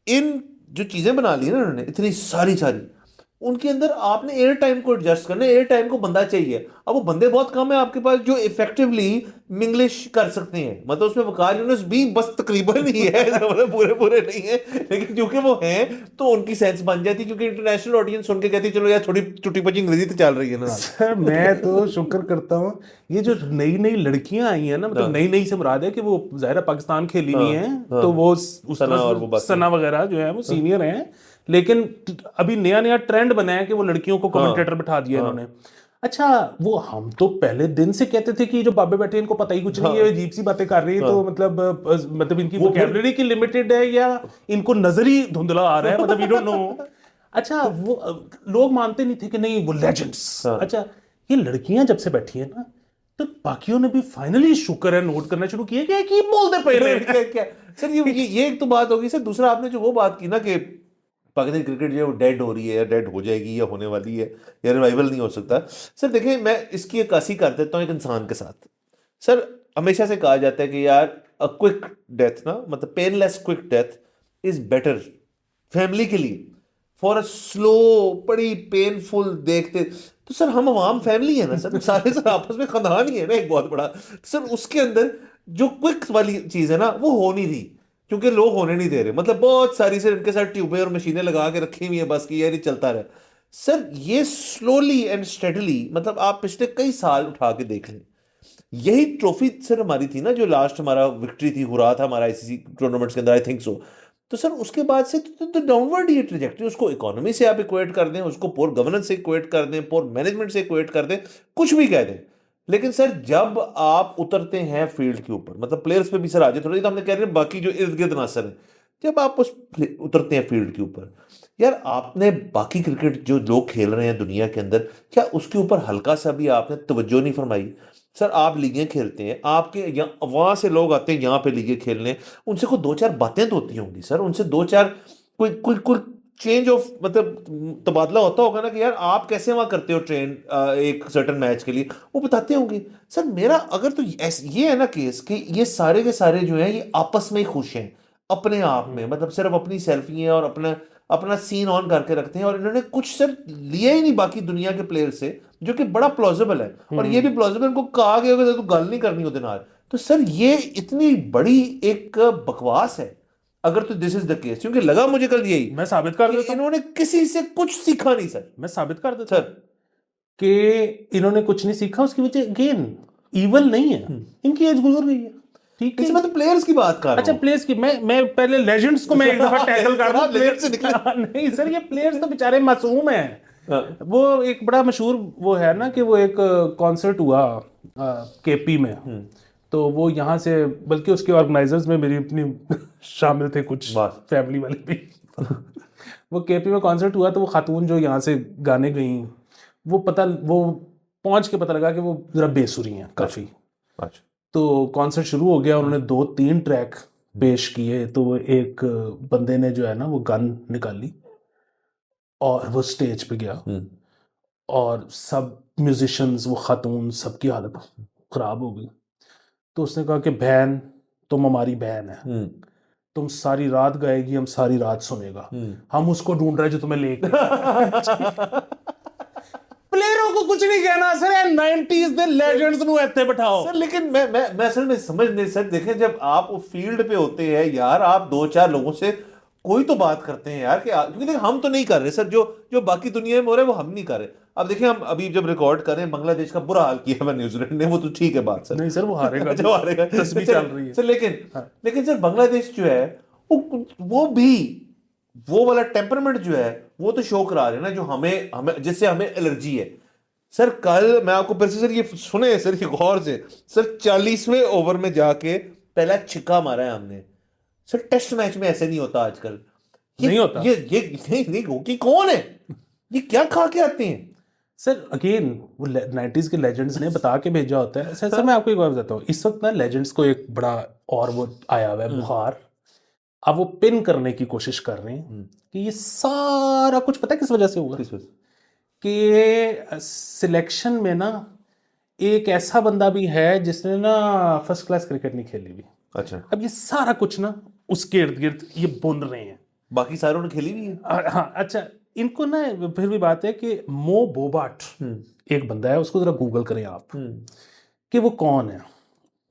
[SPEAKER 2] इन जो चीजें बना ली ना उन्होंने इतनी सारी, उनके अंदर आपने एयर टाइम को एडजस्ट करना है। एयर टाइम को बंदा चाहिए। अब वो बंदे बहुत कम है आपके पास जो इफेक्टिवली मिंग्लिश कर सकते हैं। मतलब उसमें वकार यूनुस भी बस तकरीबन ही है, मतलब पूरे नहीं है, लेकिन क्योंकि वो हैं तो उनकी सेंस बन जाती है, क्योंकि इंटरनेशनल ऑडियंस सुन के कहती है चलो यार थोड़ी टूटी पची अंग्रेजी तो चल रही है ना।
[SPEAKER 1] सर मैं तो शुक्र करता हूँ, ये जो नई नई लड़कियां आई हैं ना, मतलब नई से मुराद है कि वो ज़ाहिर पाकिस्तान खेली नहीं है, तो वो सना वगैरह जो है वो सीनियर हैं, लेकिन अभी नया ट्रेंड बना है कि वो लड़कियों को कमेंटेटर बिठा दिया इन्होंने। अच्छा, वो हम तो पहले दिन से कहते थे कि जो बाबे बैठे इनको पता ही कुछ नहीं है, अजीब सी बातें कर रही है, तो मतलब इनकी वोकैबुलरी की लिमिटेड है या इनको नजर ही धुंधला आ रहा है, मतलब वी डोंट नो। अच्छा, वो लोग मानते नहीं थे कि नहीं वो लेजेंड्स। अच्छा, ये लड़कियां जब से बैठी है ना, तो बाकियों ने भी फाइनली शुक्र है नोट करना शुरू किया कि ये बोल दे पहले।
[SPEAKER 2] क्या सर ये एक तो बात होगी सर। दूसरा आपने जो वो बात की ना कि पाकिस्तानी क्रिकेट जो है वो डेड हो रही है या डेड हो जाएगी या होने वाली है या रिवाइवल नहीं हो सकता। सर देखिए, मैं इसकी अक्कासी कर देता हूँ एक इंसान के साथ। सर हमेशा से कहा जाता है कि यार अ क्विक डेथ ना, मतलब painless quick death is better family के लिए, फॉर अ स्लो बड़ी पेनफुल देखते। तो सर हम अवाम फैमिली है ना सर, सारे सर आपस में खानदान ही है ना एक बहुत बड़ा। सर उसके अंदर जो क्विक वाली चीज है ना वो हो नहीं रही, क्योंकि लोग होने नहीं दे रहे। मतलब बहुत सारी सर इनके साथ ट्यूबें और मशीनें लगा के रखी हुई है बस की यार ये चलता रहे। सर ये स्लोली एंड स्टेडली, मतलब आप पिछले कई साल उठा के देख लें, यही ट्रॉफी सर हमारी थी ना जो लास्ट हमारा विक्ट्री थी, हो रहा था हमारा आईसीसी टूर्नामेंट्स के अंदर, आई थिंक सो। तो सर उसके बाद से तो डाउनवर्ड ही ट्रेजेक्टरी, उसको इकोनॉमी से आप इक्वेट कर दें, उसको पोर गवर्नेंस से इक्वेट कर दें, पोर मैनेजमेंट से इक्वेट कर दें, कुछ भी कह दें, लेकिन सर जब आप उतरते हैं फील्ड के ऊपर, मतलब प्लेयर्स पे भी सर आ जाए थोड़ी, तो हमने कह रहे हैं बाकी जो इर्द गिर्द नासर है, जब आप उतरते हैं फील्ड के ऊपर, यार आपने बाकी क्रिकेट जो लोग खेल रहे हैं दुनिया के अंदर, क्या उसके ऊपर हल्का सा भी आपने तवज्जो नहीं फरमाई? सर आप लीगें खेलते हैं, आपके यहाँ वहां से लोग आते हैं यहाँ पे लीगें खेलने, उनसे कोई दो चार बातें तो होती होंगी सर, उनसे दो चार कोई कोई कोई चेंज ऑफ मतलब तबादला होता होगा ना कि यार आप कैसे वहां करते हो ट्रेन एक सर्टन मैच के लिए, वो बताते होंगे। सर मेरा अगर तो ये है ना केस कि ये सारे के सारे जो हैं ये आपस में ही खुश हैं अपने आप में, मतलब सिर्फ अपनी सेल्फी है और अपना अपना सीन ऑन करके रखते हैं, और इन्होंने कुछ सर लिया ही नहीं बाकी दुनिया के प्लेयर से, जो कि बड़ा प्लॉजिबल है, और ये भी प्लॉजिबल इनको कहा गया होगा तो गल नहीं करनी होते नाल। तो सर ये इतनी बड़ी एक बकवास है अगर तो दिस इज द केस, क्योंकि लगा मुझे कल यही
[SPEAKER 1] मैं साबित कर
[SPEAKER 2] कि
[SPEAKER 1] देता हूं,
[SPEAKER 2] इन्होंने किसी से कुछ सीखा नहीं सर।
[SPEAKER 1] मैं साबित कर देता हूं
[SPEAKER 2] सर
[SPEAKER 1] कि इन्होंने कुछ नहीं सीखा। उसकी वजह अगेन ईवल नहीं है, इनकी एज गुजर गई है, ठीक है।
[SPEAKER 2] मैं तो प्लेयर्स की बात कर रहा
[SPEAKER 1] अच्छा
[SPEAKER 2] हूं।
[SPEAKER 1] प्लेयर्स की मैं पहले लेजेंड्स को मैं एक दफा टैकल कर दूं।
[SPEAKER 2] Legends से निकले।
[SPEAKER 1] नहीं सर, ये प्लेयर्स तो बेचारे मासूम हैं।
[SPEAKER 2] हाँ।
[SPEAKER 1] वो एक बड़ा मशहूर वो है ना कि वो एक कॉन्सर्ट हुआ केपी में, तो वो यहाँ से, बल्कि उसके ऑर्गेनाइजर्स में मेरी अपनी शामिल थे कुछ
[SPEAKER 2] बस।
[SPEAKER 1] फैमिली वाले भी। वो केपी में कॉन्सर्ट हुआ, तो वो खातून जो यहाँ से गाने गई, वो पहुंच के पता लगा कि वो जरा बेसुरी हैं काफी।
[SPEAKER 2] अच्छा।
[SPEAKER 1] तो कॉन्सर्ट शुरू हो गया, उन्होंने 2-3 ट्रैक पेश किए, तो वो एक बंदे ने जो है ना वो गन निकाली और वो स्टेज पे गया, और सब म्यूजिशियंस, वो खातून, सबकी हालत खराब हो गई। तो उसने कहा कि बहन तुम हमारी बहन है, तुम सारी रात गाएगी, हम सारी रात सुनेगा, हम उसको ढूंढ रहे हैं जो तुम्हें लेके। प्लेयरों को कुछ नहीं कहना सर, 90s दे लेजेंड्स नु ਇੱਥੇ बिठाओ
[SPEAKER 2] सर। लेकिन मैं असल में समझ नहीं सर, देखें जब आप वो फील्ड पे होते हैं यार, आप दो चार लोगों से कोई तो बात करते हैं यार, कि क्योंकि देखिए हम तो नहीं कर रहे सर, जो जो बाकी दुनिया में हो रहा है वो हम नहीं कर रहे। अब देखिए हम अभी जब रिकॉर्ड कर रहे हैं, बांग्लादेश का बुरा हाल किया है न्यूजीलैंड ने, वो तो ठीक है बात सर,
[SPEAKER 1] नहीं सर वो हारेगा,
[SPEAKER 2] जो हारेगा
[SPEAKER 1] तस्वीर चल रही है
[SPEAKER 2] सर, लेकिन सर बांग्लादेश जो है वो भी वो वाला टेम्परमेंट जो है वो तो शो करा रहे हैं ना, जो हमें हमें जिससे हमें एलर्जी है। सर कल मैं आपको फिर से सर ये सुने सर, ये गौर से सर, 40वें ओवर में जाके पहला छिक्का मारा है हमने सर। टेस्ट मैच में ऐसे नहीं होता आजकल,
[SPEAKER 1] नहीं होता।
[SPEAKER 2] ये नहीं होगी, कौन है ये, क्या खा के आते हैं
[SPEAKER 1] सर। अगेन वो 90s के लेजेंड्स ने बता के भेजा होता है सर। मैं आपको एक बात बताता हूँ, इस वक्त ना लेजेंड्स को एक बड़ा और वो आया हुआ है बुखार, अब वो पिन करने की कोशिश कर रहे हैं कि ये सारा कुछ पता है किस वजह से हुआ, कि सिलेक्शन में ना एक ऐसा बंदा भी है जिसने ना फर्स्ट क्लास क्रिकेट नहीं खेली भी।
[SPEAKER 2] अच्छा।
[SPEAKER 1] अब ये सारा कुछ ना उसके इर्द गिर्द ये बुन रहे हैं,
[SPEAKER 2] बाकी सारों ने खेली भी है।
[SPEAKER 1] हाँ अच्छा, इनको ना फिर भी बात है कि मो बोबाट एक बंदा है, उसको जरा गूगल करें आप कि वो कौन है।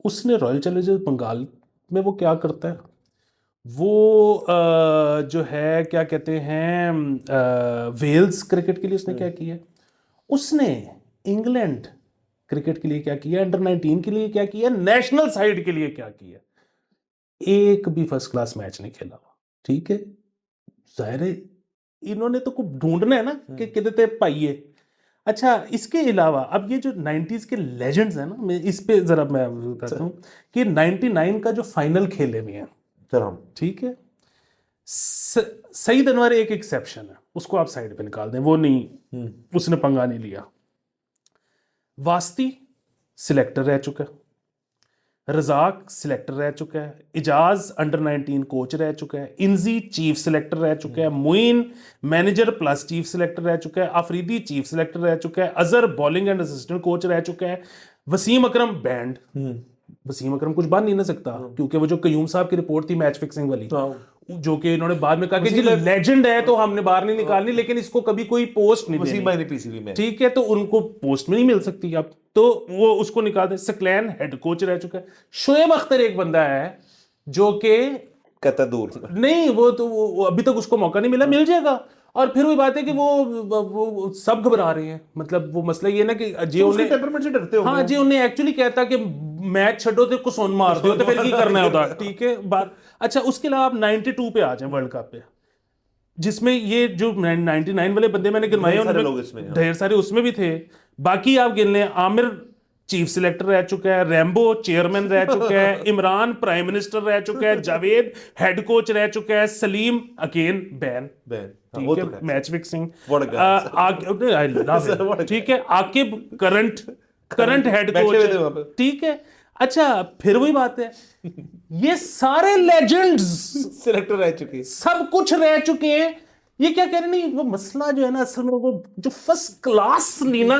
[SPEAKER 1] उसने रॉयल चैलेंजर्स बंगाल में वो क्या करता है, वो जो है क्या कहते हैं वेल्स क्रिकेट के लिए उसने क्या किया, उसने इंग्लैंड क्रिकेट के लिए क्या किया, अंडर 19 के लिए क्या किया, नेशनल साइड के लिए क्या किया, एक भी फर्स्ट क्लास मैच नहीं खेला हुआ, ठीक है। जाहिर है इन्होंने तो कुछ ढूंढना है ना कि कितने पाइए। अच्छा इसके अलावा अब ये जो 90s के लेजेंड्स हैं ना, मैं इस पे जरा मैं बताता हूँ कि 99 का जो फाइनल खेले हुए हैं
[SPEAKER 2] सर हम,
[SPEAKER 1] ठीक है, सईद अनवर एक एक्सेप्शन है, उसको आप साइड पे निकाल दें, वो नहीं, उसने पंगा नहीं लिया। वास्ती सिलेक्टर रह चुका है, रजाक सिलेक्टर रह चुका है, इजाज अंडर 19 कोच रह चुका है, इंजी चीफ सिलेक्टर रह चुका है, Muin manager plus chief selector रह चुका है, अफरीदी चीफ सिलेक्टर रह चुका है, Azhar bowling and assistant coach रह चुका है, वसीम अकरम बैंड, वसीम अकरम कुछ बन नहीं ना सकता क्योंकि वो जो कयूम साहब की रिपोर्ट थी मैच फिक्सिंग वाली, जो कि इन्होंने बाद में कहा कि जी लेजेंड है तो हमने बाहर नहीं निकालनी, लेकिन इसको कभी कोई पोस्ट नहीं देनी, ठीक है, तो उनको पोस्ट में नहीं मिल सकती अब, तो वो उसको निकाल दे। सकलैन हेड कोच रह चुका है, शोएब अख्तर एक बंदा है जो कि
[SPEAKER 2] कहता दूर
[SPEAKER 1] नहीं, वो तो वो अभी तक उसको मौका नहीं मिला, मिल जाएगा। और फिर वही बात है कि वो सब घबरा रहे हैं, मतलब वो मसला ये ना कि जे उन्हें
[SPEAKER 2] टेम्परमेंट से डरते हो,
[SPEAKER 1] हाँ जी उन्हें एक्चुअली कहता कि मैच छो तो को सोन मार दो तो फिर की करना होता, ठीक है बात। अच्छा उसके अलावा आप 92 पे आ जाए वर्ल्ड कप पे, जिसमें ये जो 99 वाले बंदे मैंने गिनवाए
[SPEAKER 2] ढेर सारे
[SPEAKER 1] उनमें
[SPEAKER 2] लोग इसमें, हाँ।
[SPEAKER 1] ढेर सारे उसमें भी थे। बाकी आप गिन लें, आमिर चीफ सिलेक्टर रह चुका है, रैम्बो चेयरमैन रह चुका है, इमरान प्राइम मिनिस्टर रह चुका है, जावेद हेड कोच रह चुका है, सलीम अगेन बैन,
[SPEAKER 2] हाँ, वो
[SPEAKER 1] ठीक
[SPEAKER 2] तो
[SPEAKER 1] है,
[SPEAKER 2] खैर,
[SPEAKER 1] match fixing,
[SPEAKER 2] what a guy, sir.
[SPEAKER 1] I love
[SPEAKER 2] Sir, what a
[SPEAKER 1] it, ठीक है, आकिब करंट हेड
[SPEAKER 2] बैठे
[SPEAKER 1] कोच
[SPEAKER 2] हुए थे
[SPEAKER 1] है,
[SPEAKER 2] वहां पे।
[SPEAKER 1] ठीक है। अच्छा फिर वही बात है, ये सारे लेजेंड्स
[SPEAKER 2] सिलेक्टर रह चुके।
[SPEAKER 1] सब कुछ रह चुके हैं। ये क्या कह रहे, नहीं वो मसला जो है ना असल में वो जो फर्स्ट क्लास लीना,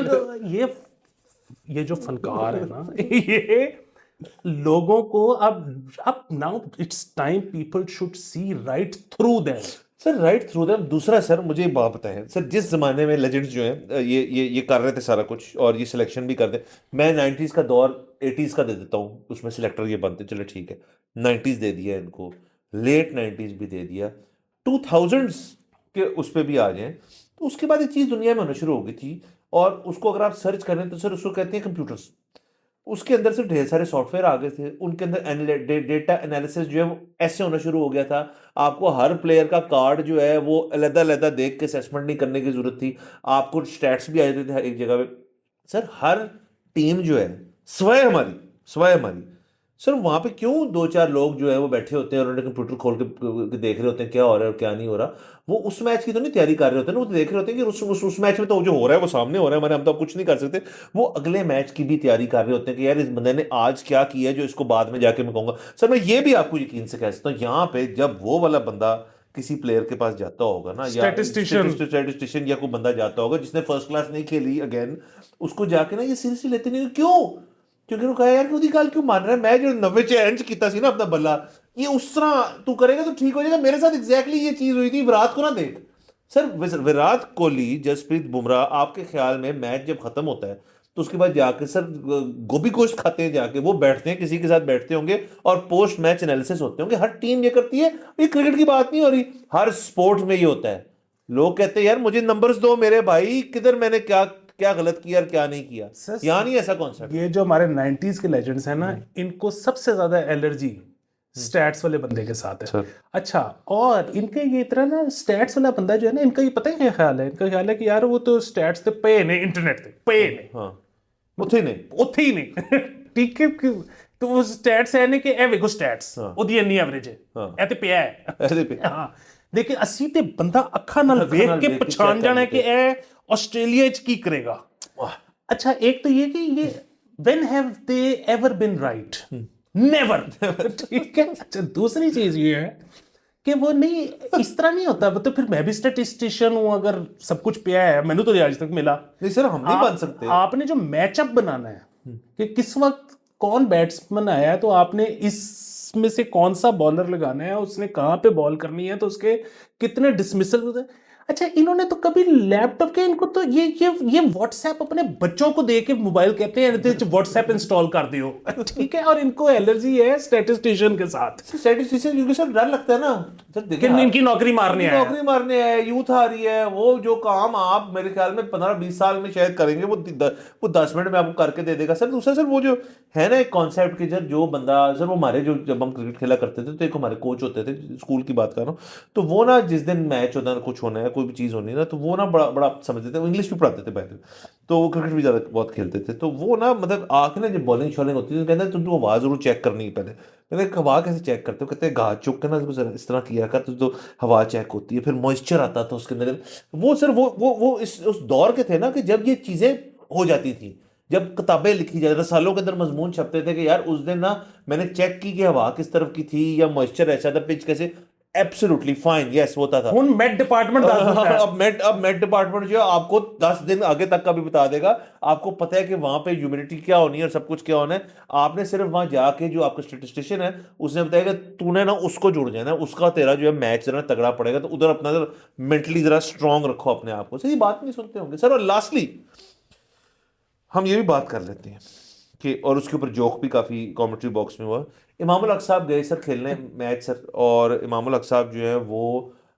[SPEAKER 1] ये जो फनकार है ना ये लोगों को अब now it's time people should see right through them.
[SPEAKER 2] Sir right through them. दूसरा सर मुझे एक बात बताएं सर, जिस जमाने में लेजेंड्स जो हैं ये कर रहे थे सारा कुछ और ये सिलेक्शन भी करते, मैं 90s का दौर 80s का दे देता हूँ, उसमें सिलेक्टर ये बनते, चलो ठीक है, 90s दे दिया इनको, लेट 90s भी दे दिया, 2000s के उस पर भी आ जाएं, तो उसके बाद एक चीज़ दुनिया में होना शुरू हो गई थी, और उसको अगर आप सर्च करें तो सर उसको कहते हैं कंप्यूटर्स। उसके अंदर से ढेर सारे सॉफ्टवेयर आ गए थे, उनके अंदर डेटा एनालिसिस जो है वो ऐसे होना शुरू हो गया था। आपको हर प्लेयर का कार्ड जो है वो अलग-अलग देख के असेसमेंट नहीं करने की जरूरत थी, आपको स्टैट्स भी आ जाते थे हर एक जगह पे। सर हर टीम जो है स्वयं हमारी सर वहां पे क्यों दो चार लोग जो है वो बैठे होते हैं और उन्होंने कंप्यूटर खोल के देख रहे होते हैं क्या हो रहा है और क्या नहीं हो रहा। वो उस मैच की तो नहीं तैयारी कर रहे होते ना, वो तो देख रहे होते हैं कि उस मैच में तो जो हो रहा है वो सामने हो रहा है हमारे, हम तो कुछ नहीं कर सकते। वो अगले मैच की भी तैयारी कर रहे होते हैं कि यार इस बंदे ने आज क्या किया है जो इसको बाद में जाके मैं कहूंगा। सर मैं ये भी आपको यकीन से कह सकता हूँ, यहाँ पे जब वो वाला बंदा किसी प्लेयर के पास जाता होगा ना, या स्टैटिस्टिशियन या कोई बंदा जाता होगा जिसने फर्स्ट क्लास नहीं खेली अगेन, उसको जाके ना ये सीरियसली लेते नहीं। क्यों? क्योंकि वो कहा यार कि ਉਹਦੀ ਗੱਲ क्यों मान रहा है, मैं जो 90 ਚ एंड ਕੀਤਾ ਸੀ ना अपना बल्ला, ये उस तरह तू करेगा तो ठीक हो जाएगा। मेरे साथ एग्जैक्टली ये चीज हुई थी, विराट को ना देख सर, विराट कोहली जसप्रीत बुमराह, आपके ख्याल में मैच जब खत्म होता है तो उसके बाद जाके सर गोभी गोश्त खाते हैं, जाके वो बैठते हैं किसी के साथ बैठते होंगे और पोस्ट मैच एनालिसिस होते होंगे। हर टीम ये करती है, ये क्रिकेट की बात नहीं हो रही, हर स्पोर्ट में ये होता है। लोग कहते हैं यार मुझे नंबर्स दो मेरे भाई, किधर मैंने क्या क्या गलत किया और क्या नहीं किया, यहाँ नहीं ऐसा कॉन्सेप्ट।
[SPEAKER 1] ये जो हमारे 90s के लेजेंड्स हैं ना, इनको सबसे ज्यादा एलर्जी स्टैट्स वाले बंदे के साथ है। अच्छा और इनके ये इतना ना स्टैट्स वाला बंदा जो है ना, इनका ये पता है क्या ख्याल है, इनका ख्याल है कि यार वो तो स्टैट्स ते पे ने इंटरनेट ते पे ने,
[SPEAKER 2] हाँ ਉੱਥੇ
[SPEAKER 1] ही नहीं ठीक है तो वो स्टैट्स है ने कि ए ਵੇਖੋ स्टैट्स ਉਹਦੀ ਇੰਨੀ ਐਵਰੇਜ ਹੈ ਇਹ ਤੇ ਪਿਆ ਹੈ
[SPEAKER 2] ऐसे पे
[SPEAKER 1] ਹਾਂ ਲੇਕਿन ਅਸੀਂ ਤੇ ਬੰਦਾ ਅੱਖਾਂ ਨਾਲ ਵੇਖ ਕੇ ਪਛਾਣ ਜਾਣਾ ਕਿ ਇਹ ਆਸਟ੍रेलिया ਚ ਕੀ करेगा। अच्छा एक तो ये कि ये when have they ever been right? Never ठीक है। अच्छा दूसरी चीज ये है कि वो नहीं इस तरह नहीं होता, वो तो फिर मैं भी स्टैटिस्टिशियन हूं, अगर सब कुछ पिया है मैंने तो आज तक मिला
[SPEAKER 2] नहीं सर, हम नहीं बन सकते।
[SPEAKER 1] आपने जो मैचअप बनाना है कि किस वक्त कौन बैट्समैन आया है, तो आपने इसमें से कौन सा बॉलर लगाना है, उसने कहाँ पे बॉल करनी है, तो उसके कितने डिसमिसल होते हैं। अच्छा इन्होंने तो कभी लैपटॉप के, इनको तो ये व्हाट्सएप अपने बच्चों को दे के मोबाइल कहते हैं व्हाट्सएप इंस्टॉल कर दियो ठीक है, और इनको एलर्जी है स्टैटिस्टिशियन के साथ।
[SPEAKER 2] स्टैटिस्टिशियन क्योंकि सर डर लगता है ना सर, देखिए
[SPEAKER 1] इनकी नौकरी मारने है,
[SPEAKER 2] नौकरी मारने है, यूथ आ रही है, वो जो काम आप मेरे ख्याल में 15-20 साल में शायद करेंगे वो 10 मिनट में आपको करके दे देगा। सर दूसरा सर वो जो है ना एक कॉन्सेप्ट कि सर जो बंदा, सर वो हमारे जो जब हम क्रिकेट खेला करते थे तो एक हमारे कोच होते थे, स्कूल की बात कर रहा हूँ, तो वो ना जिस दिन मैच होता है कुछ होना है कोई भी चीज़ होनी है ना, तो वो ना बड़ा बड़ा समझते थे, वो इंग्लिश भी पढ़ाते थे पहले, तो वो क्रिकेट भी ज़्यादा बहुत खेलते थे, तो वो ना मतलब आके ना जब बॉलिंग शॉलिंग होती थी तो कहते तुम तो आवाज़ जरूर चेक करनी है पहले। मैंने हवा कैसे चेक करते हो, कहते हैं घास चुक के ना इस तरह किया कर तो हवा चेक होती है, फिर मॉइस्चर आता था उसके अंदर। वो सर वो उस दौर के थे ना कि जब ये चीज़ें हो जाती थी, जब किताबें लिखी जाती, रसालों के अंदर मजमून छपते थे कि यार उस दिन ना मैंने चेक की कि हवा किस तरफ की थी या मॉइस्चर ऐसा था, पिच कैसे, एब्सोल्युटली फाइन, यस होता था।
[SPEAKER 1] हुन मेट डिपार्टमेंट
[SPEAKER 2] अब मेट डिपार्टमेंट जो है आपको 10 दिन आगे तक का भी बता देगा, आपको पता है कि वहां पे ह्यूमिडिटी क्या होनी है और सब कुछ क्या होना है। आपने सिर्फ वहां जाके जो आपका स्टैटिस्टिशियन है उसने बताया तूने ना उसको जुड़ जाना है, उसका तेरा जो है मैच जरा तगड़ा पड़ेगा, तो उधर अपना मेंटली जरा स्ट्रांग रखो अपने आप को। सर ये बात नहीं सुनते होंगे सर। और लास्टली हम ये भी बात कर लेते हैं कि, और उसके ऊपर जोक भी काफ़ी कमेंट्री बॉक्स में हुआ, इमामुल हक साहब गए सर खेलने मैच सर, और इमामुल हक साहब जो है वो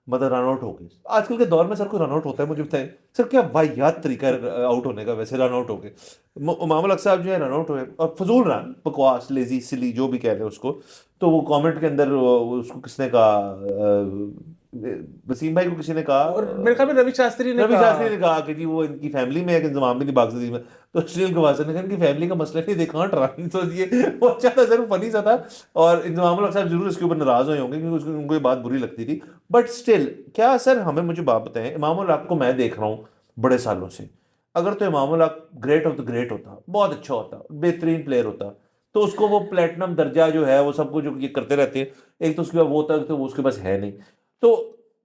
[SPEAKER 2] मतलब रन आउट हो गए। आजकल के दौर में सर कोई रन आउट होता है मुझे बताएं सर, क्या वाहियात तरीका है आउट होने का, वैसे रन आउट हो गए। इमामुल हक साहब जो है रन आउट हुए और फजूल रन, बकवास, लेजी, सिली, जो भी कह रहे हैं उसको। तो वो कमेंट के अंदर उसको किसने कहा, वसीम भाई को किसी ने कहा,
[SPEAKER 1] और मेरे ख्याल में रवि शास्त्री ने
[SPEAKER 2] रवि
[SPEAKER 1] कहा,
[SPEAKER 2] शास्त्री ने कहा कि जी वो इनकी फैमिली में है कि इंतजाम भी नहीं भाग सकती में। तो सुनील गवास्कर ने कहा इनकी फैमिली का मसला नहीं, दे कांट रन। तो ये वो अच्छा था सर, फनी सा था। और इंतजाम साहब जरूर इसके ऊपर नाराज हुए होंगे क्योंकि उनको ये बात बुरी लगती थी। बट स्टिल क्या सर, हमें मुझे बात बताएं, इमाम उल हक को मैं देख रहा हूँ बड़े सालों से। अगर तो Imam ul Haq great of the great होता, बहुत अच्छा होता, बेहतरीन प्लेयर होता, तो उसको वो प्लेटिनम दर्जा जो है वो सब कुछ जो ये करते रहते हैं, एक तो उसके बाद वो तक तो वो उसके पास है नहीं। तो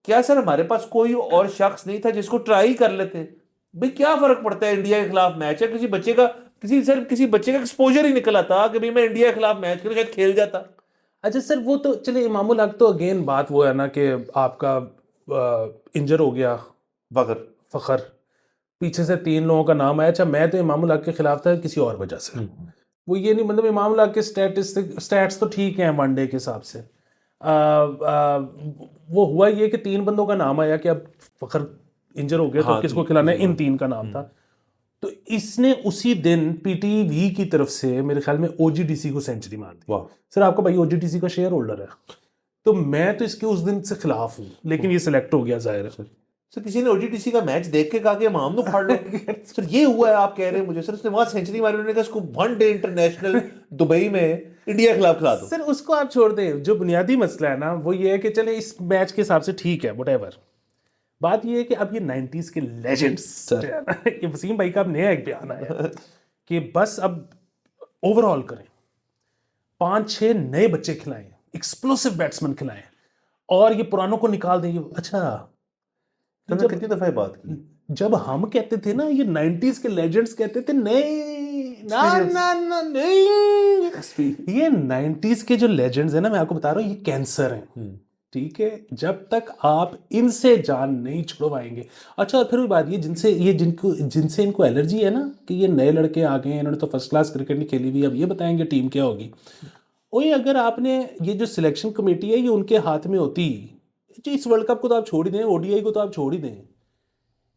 [SPEAKER 2] क्या सर हमारे पास कोई और शख्स नहीं था जिसको ट्राई कर लेते? भाई क्या फर्क पड़ता है, इंडिया के खिलाफ मैच है, किसी बच्चे का, किसी बच्चे का एक्सपोजर ही निकला था कि भाई मैं इंडिया के खिलाफ मैच खेलूं, शायद खेल जाता।
[SPEAKER 1] अच्छा सर वो तो चले, इमामुल हक तो अगेन बात वो है ना कि आपका इंजर हो गया
[SPEAKER 2] फकर।
[SPEAKER 1] फखर, पीछे से 3 लोगों का नाम आया। अच्छा मैं तो इमामुल हक के खिलाफ था किसी और वजह से, वो ये नहीं, मतलब इमामुल हक के स्टैट्स तो ठीक हैं वनडे के हिसाब से। वो हुआ ये कि 3 बंदों का नाम आया कि अब फखर इंजर हो गया तो
[SPEAKER 2] हाँ
[SPEAKER 1] किसको
[SPEAKER 2] जी,
[SPEAKER 1] खिलाना है,
[SPEAKER 2] किसी
[SPEAKER 1] इन
[SPEAKER 2] और।
[SPEAKER 1] 3 का नाम था। तो इसने उसी दिन पीटीवी की तरफ से मेरे ख्याल में ओजीडीसी को सेंचुरी मार दी।
[SPEAKER 2] वाह।
[SPEAKER 1] सर आपका भाई ओजीडीसी का शेयर होल्डर है, तो मैं तो इसके उस दिन से खिलाफ हूँ, लेकिन ये सिलेक्ट हो गया जाहिर है।
[SPEAKER 2] सर किसी ने ओजीटीसी का मैच देख के कहा कि इमाम नु फाड़ लो। सर ये हुआ है आप कह रहे हैं मुझे? सर उसने वहां सेंचुरी मारी, उन्होंने कहा इसको वनडे इंटरनेशनल दुबई में इंडिया के खिलाफ खिला दो।
[SPEAKER 1] सर उसको आप छोड़ दें, जो बुनियादी मसला है ना वो ये है कि चले इस मैच के हिसाब से ठीक है व्हाटएवर। बात ये है कि अब ये 90s के लेजेंड्स
[SPEAKER 2] सर।
[SPEAKER 1] जो है ना, ये वसीम भाई का अब नया एक बयान आया कि बस अब ओवरऑल करें, 5-6 नए बच्चे खिलाएं, एक्सप्लोसिव बैट्समैन खिलाएं, और ये पुरानों को निकाल दें। अच्छा
[SPEAKER 2] हमने
[SPEAKER 1] जब
[SPEAKER 2] कितनी दफा ये बात की।
[SPEAKER 1] जब हम कहते थे ना, ये 90s के लेजेंड्स कहते थे नहीं ना
[SPEAKER 2] Experience.
[SPEAKER 1] ना ना नहीं, ये 90s के जो लेजेंड्स हैं ना, मैं आपको बता रहा हूँ ये कैंसर हैं। ठीक है, जब तक आप इनसे जान नहीं छुड़वाएंगे। अच्छा और फिर भी बात जिनसे इनको एलर्जी है ना कि ये नए लड़के आ गए हैं, इन्होंने तो फर्स्ट क्लास क्रिकेट नहीं खेली हुई, अब ये बताएंगे टीम क्या होगी। वही अगर आपने ये जो सिलेक्शन कमेटी है ये उनके हाथ में होती, जो इस वर्ल्ड कप को तो आप छोड़ ही दें, ओडीआई को तो आप छोड़ ही दें,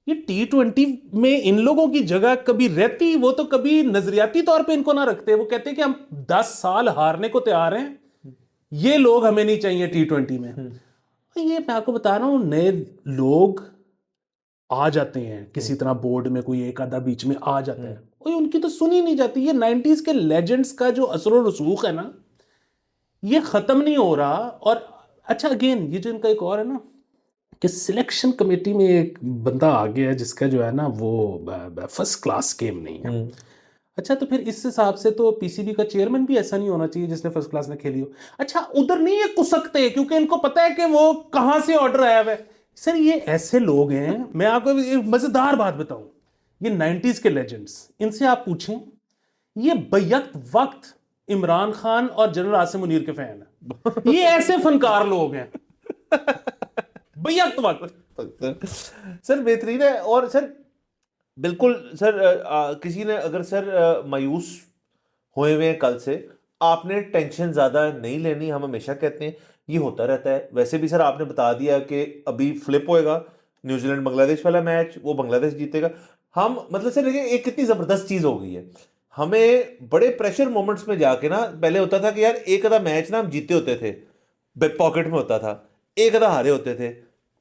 [SPEAKER 1] ये T20 में इन लोगों की जगह कभी रहती, वो तो कभी नजरियाती तौर पे इनको ना रखते, वो कहते कि हम 10 साल हारने को तैयार हैं, ये लोग हमें नहीं चाहिए T20 में। ये मैं आपको बता रहा हूं, नए लोग आ जाते हैं किसी तरह, बोर्ड में कोई एक आधा बीच में आ जाता है, कोई उनकी तो सुनी नहीं जाती। ये 90s के लेजेंड्स का जो असर और रसूख है ना, ये खत्म नहीं हो रहा। और अच्छा अगेन ये जो इनका एक और है ना कि सिलेक्शन कमेटी में एक बंदा आ गया है जिसका जो है ना वो फर्स्ट क्लास गेम नहीं है। अच्छा तो फिर इस हिसाब से तो पीसीबी का चेयरमैन भी ऐसा नहीं होना चाहिए जिसने फर्स्ट क्लास में खेली हो। अच्छा उधर नहीं ये कुसकते क्योंकि इनको पता है कि वो कहां से ऑर्डर आया हुआ है। सर ये ऐसे लोग हैं, मैं आपको एक मजेदार बात बताऊं, ये 90s के लेजेंड्स, इनसे आप पूछें, ये बैक वक्त इमरान खान और जनरल आसिम मुनीर के फैन है। ये ऐसे फनकार लोग हैं बैक वक्त।
[SPEAKER 2] सर बेहतरीन है। और सर बिल्कुल सर, किसी ने अगर सर मायूस हुए हुए हैं कल से, आपने टेंशन ज्यादा नहीं लेनी, हम हमेशा कहते हैं ये होता रहता है। वैसे भी सर आपने बता दिया कि अभी फ्लिप होएगा, न्यूजीलैंड बांग्लादेश वाला मैच, वो बांग्लादेश जीतेगा। हम मतलब सर देखिए एक कितनी जबरदस्त चीज हो गई है, हमें बड़े प्रेशर मोमेंट्स में जाके ना, पहले होता था कि यार एक आधा मैच ना हम जीते होते थे, बैक पॉकेट में होता था, एक आधा हारे होते थे,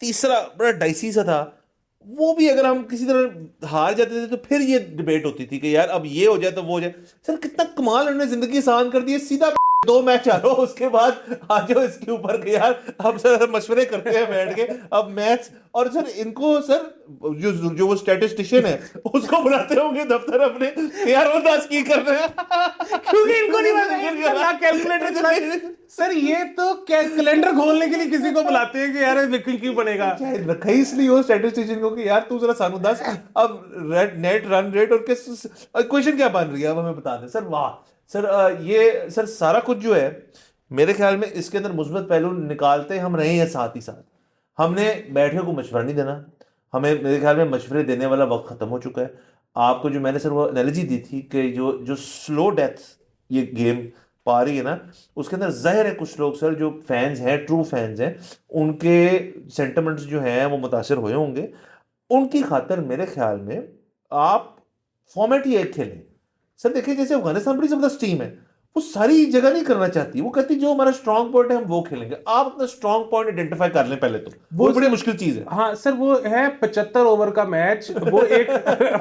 [SPEAKER 2] तीसरा बड़ा डाइसी सा था, वो भी अगर हम किसी तरह हार जाते थे तो फिर ये डिबेट होती थी कि यार अब ये हो जाए तो वो हो जाए। सर कितना कमाल उन्होंने जिंदगी आसान कर दी है, सीधा 2 मैच हारो उसके बाद आ जाओ इसके ऊपर कि यार अब सर मशवरे करते हैं बैठ के अब मैच। और सर इनको सर जो वो स्टैटिस्टिशियन है उसको बुलाते होंगे दफ्तर अपने कि यार वो 10 की कर रहे हैं
[SPEAKER 1] क्योंकि इनको नहीं पता कैलकुलेटर चला। सर ये तो कैलेंडर खोलने के लिए किसी को बुलाते हैं कि यार विकेट क्यों बनेगा।
[SPEAKER 2] शायद रखा ही इसलिए हो स्टैटिस्टिशियन को कि यार तू जरा सानू 10 अब नेट रन रेट और किस इक्वेशन क्या बन रही है अब हमें बता दे। सर वाह सर, ये सर सारा कुछ जो है मेरे ख्याल में इसके अंदर मुस्बत पहलू निकालते हम रहे हैं, साथ ही साथ हमने बैठे को मशवरा नहीं देना। हमें मेरे ख्याल में मशवरे देने वाला वक्त खत्म हो चुका है। आपको जो मैंने सर वो एनालॉजी दी थी कि जो जो स्लो डेथ ये गेम पा रही है ना, उसके अंदर जाहिर है कुछ लोग सर जो फैंस हैं, ट्रू फैंस हैं, उनके सेंटिमेंट्स जो हैं वो मुतासिर हुए होंगे। उनकी खातिर मेरे ख्याल में आप फॉर्मेट ही एक खेलें। सर देखिए जैसे अफगानिस्तान बड़ी जबरदस्त टीम है, वो सारी जगह नहीं करना चाहती, वो कहती जो हमारा स्ट्रांग पॉइंट है हम वो खेलेंगे। आप अपना स्ट्रांग पॉइंट आइडेंटिफाई कर लें पहले, तो वो
[SPEAKER 1] वो
[SPEAKER 2] बड़ी
[SPEAKER 1] सर,
[SPEAKER 2] मुश्किल चीज है।
[SPEAKER 1] हाँ सर, वो है 75 ओवर का मैच, वो एक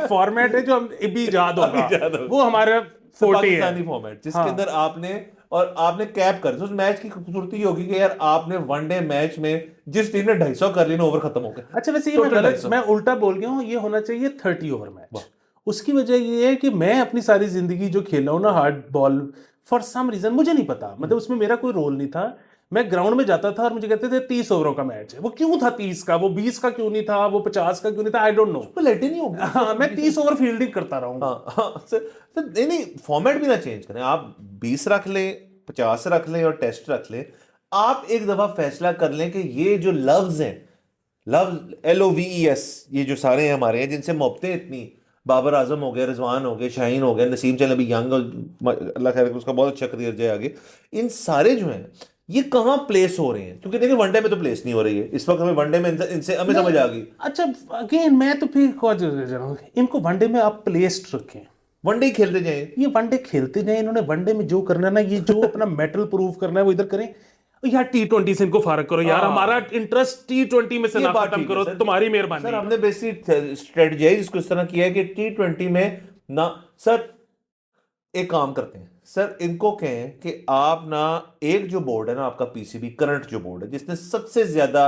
[SPEAKER 1] फॉर्मेट है जो हम भी याद होगा,
[SPEAKER 2] अभी याद होगा।
[SPEAKER 1] वो हमारा
[SPEAKER 2] तो
[SPEAKER 1] 40 है।
[SPEAKER 2] पाकिस्तानी फॉर्मेट जिसके
[SPEAKER 1] हाँ
[SPEAKER 2] अंदर आपने कैप कर, तो उस मैच की खूबसूरती ये होगी कि यार आपने वनडे मैच में जिस टीम ने 250 कर ली ना, ओवर खत्म हो गया,
[SPEAKER 1] अच्छा, वैसे ये मैं
[SPEAKER 2] टोटल
[SPEAKER 1] गलत,
[SPEAKER 2] 250।
[SPEAKER 1] मैं उल्टा बोल गया हूँ, ये होना चाहिए 30 ओवर
[SPEAKER 2] वाह।
[SPEAKER 1] मैच। उसकी वजह ये है कि मैं अपनी सारी जिंदगी जो खेला हूँ ना hard ball, for some reason मुझे नहीं पता, मतलब उसमें मेरा कोई रोल नहीं था। मैं ग्राउंड में जाता था और मुझे कहते थे 30 ओवरों का मैच है। वो क्यों था 30 का, वो 20 का क्यों नहीं था, वो 50 का क्यों नहीं था, आई डोंट नो।
[SPEAKER 2] तो लेट ही नहीं होगी।
[SPEAKER 1] हाँ, मैं 30 ओवर फील्डिंग करता रहूंगा।
[SPEAKER 2] हाँ हाँ सर नहीं नहीं, फॉर्मेट भी ना चेंज करें आप, 20 रख लें, 50 रख लें और टेस्ट रख लें। आप एक दफा फैसला कर लें कि ये जो लव्स हैं, लव्स LOVES, ये जो सारे हैं हमारे हैं जिनसे मोहब्बतें इतनी, बाबर आजम हो गए, रिजवान हो गए, शाहीन हो गए, नसीम चल अभी यंग, अल्लाह खैर करे, उसका बहुत अच्छा करियर जाए आगे। इन सारे जो हैं ये कहाँ प्लेस हो रहे हैं, क्योंकि देखिए वनडे में तो प्लेस नहीं हो रही है इस वक्त, हमें वनडे में इनसे हमें समझ आ गई।
[SPEAKER 1] अच्छा, अगेन मैं तो फिर खोज रहा हूँ, इनको वनडे में आप प्लेस्ड रखें,
[SPEAKER 2] वनडे ही खेलते जाएं।
[SPEAKER 1] ये वनडे खेलते जाएं, इन्होंने वनडे में जो करना है ना, ये जो अपना मेटल प्रूव करना है वो इधर करें। यार T20 से इनको फारक करो यार, हमारा इंटरेस्ट T20 में से
[SPEAKER 2] ये
[SPEAKER 1] ना
[SPEAKER 2] बात
[SPEAKER 1] खत्म
[SPEAKER 2] ठीक है
[SPEAKER 1] करो,
[SPEAKER 2] सर।
[SPEAKER 1] तुम्हारी
[SPEAKER 2] सर
[SPEAKER 1] मेहरबानी।
[SPEAKER 2] हमने बेसिक स्ट्रेटजाइज इसको इस तरह किया है कि T20 में ना सर एक काम करते हैं सर, इनको कहें कि आप ना एक जो बोर्ड है ना आपका PCB करंट जो बोर्ड है जिसने सबसे ज्यादा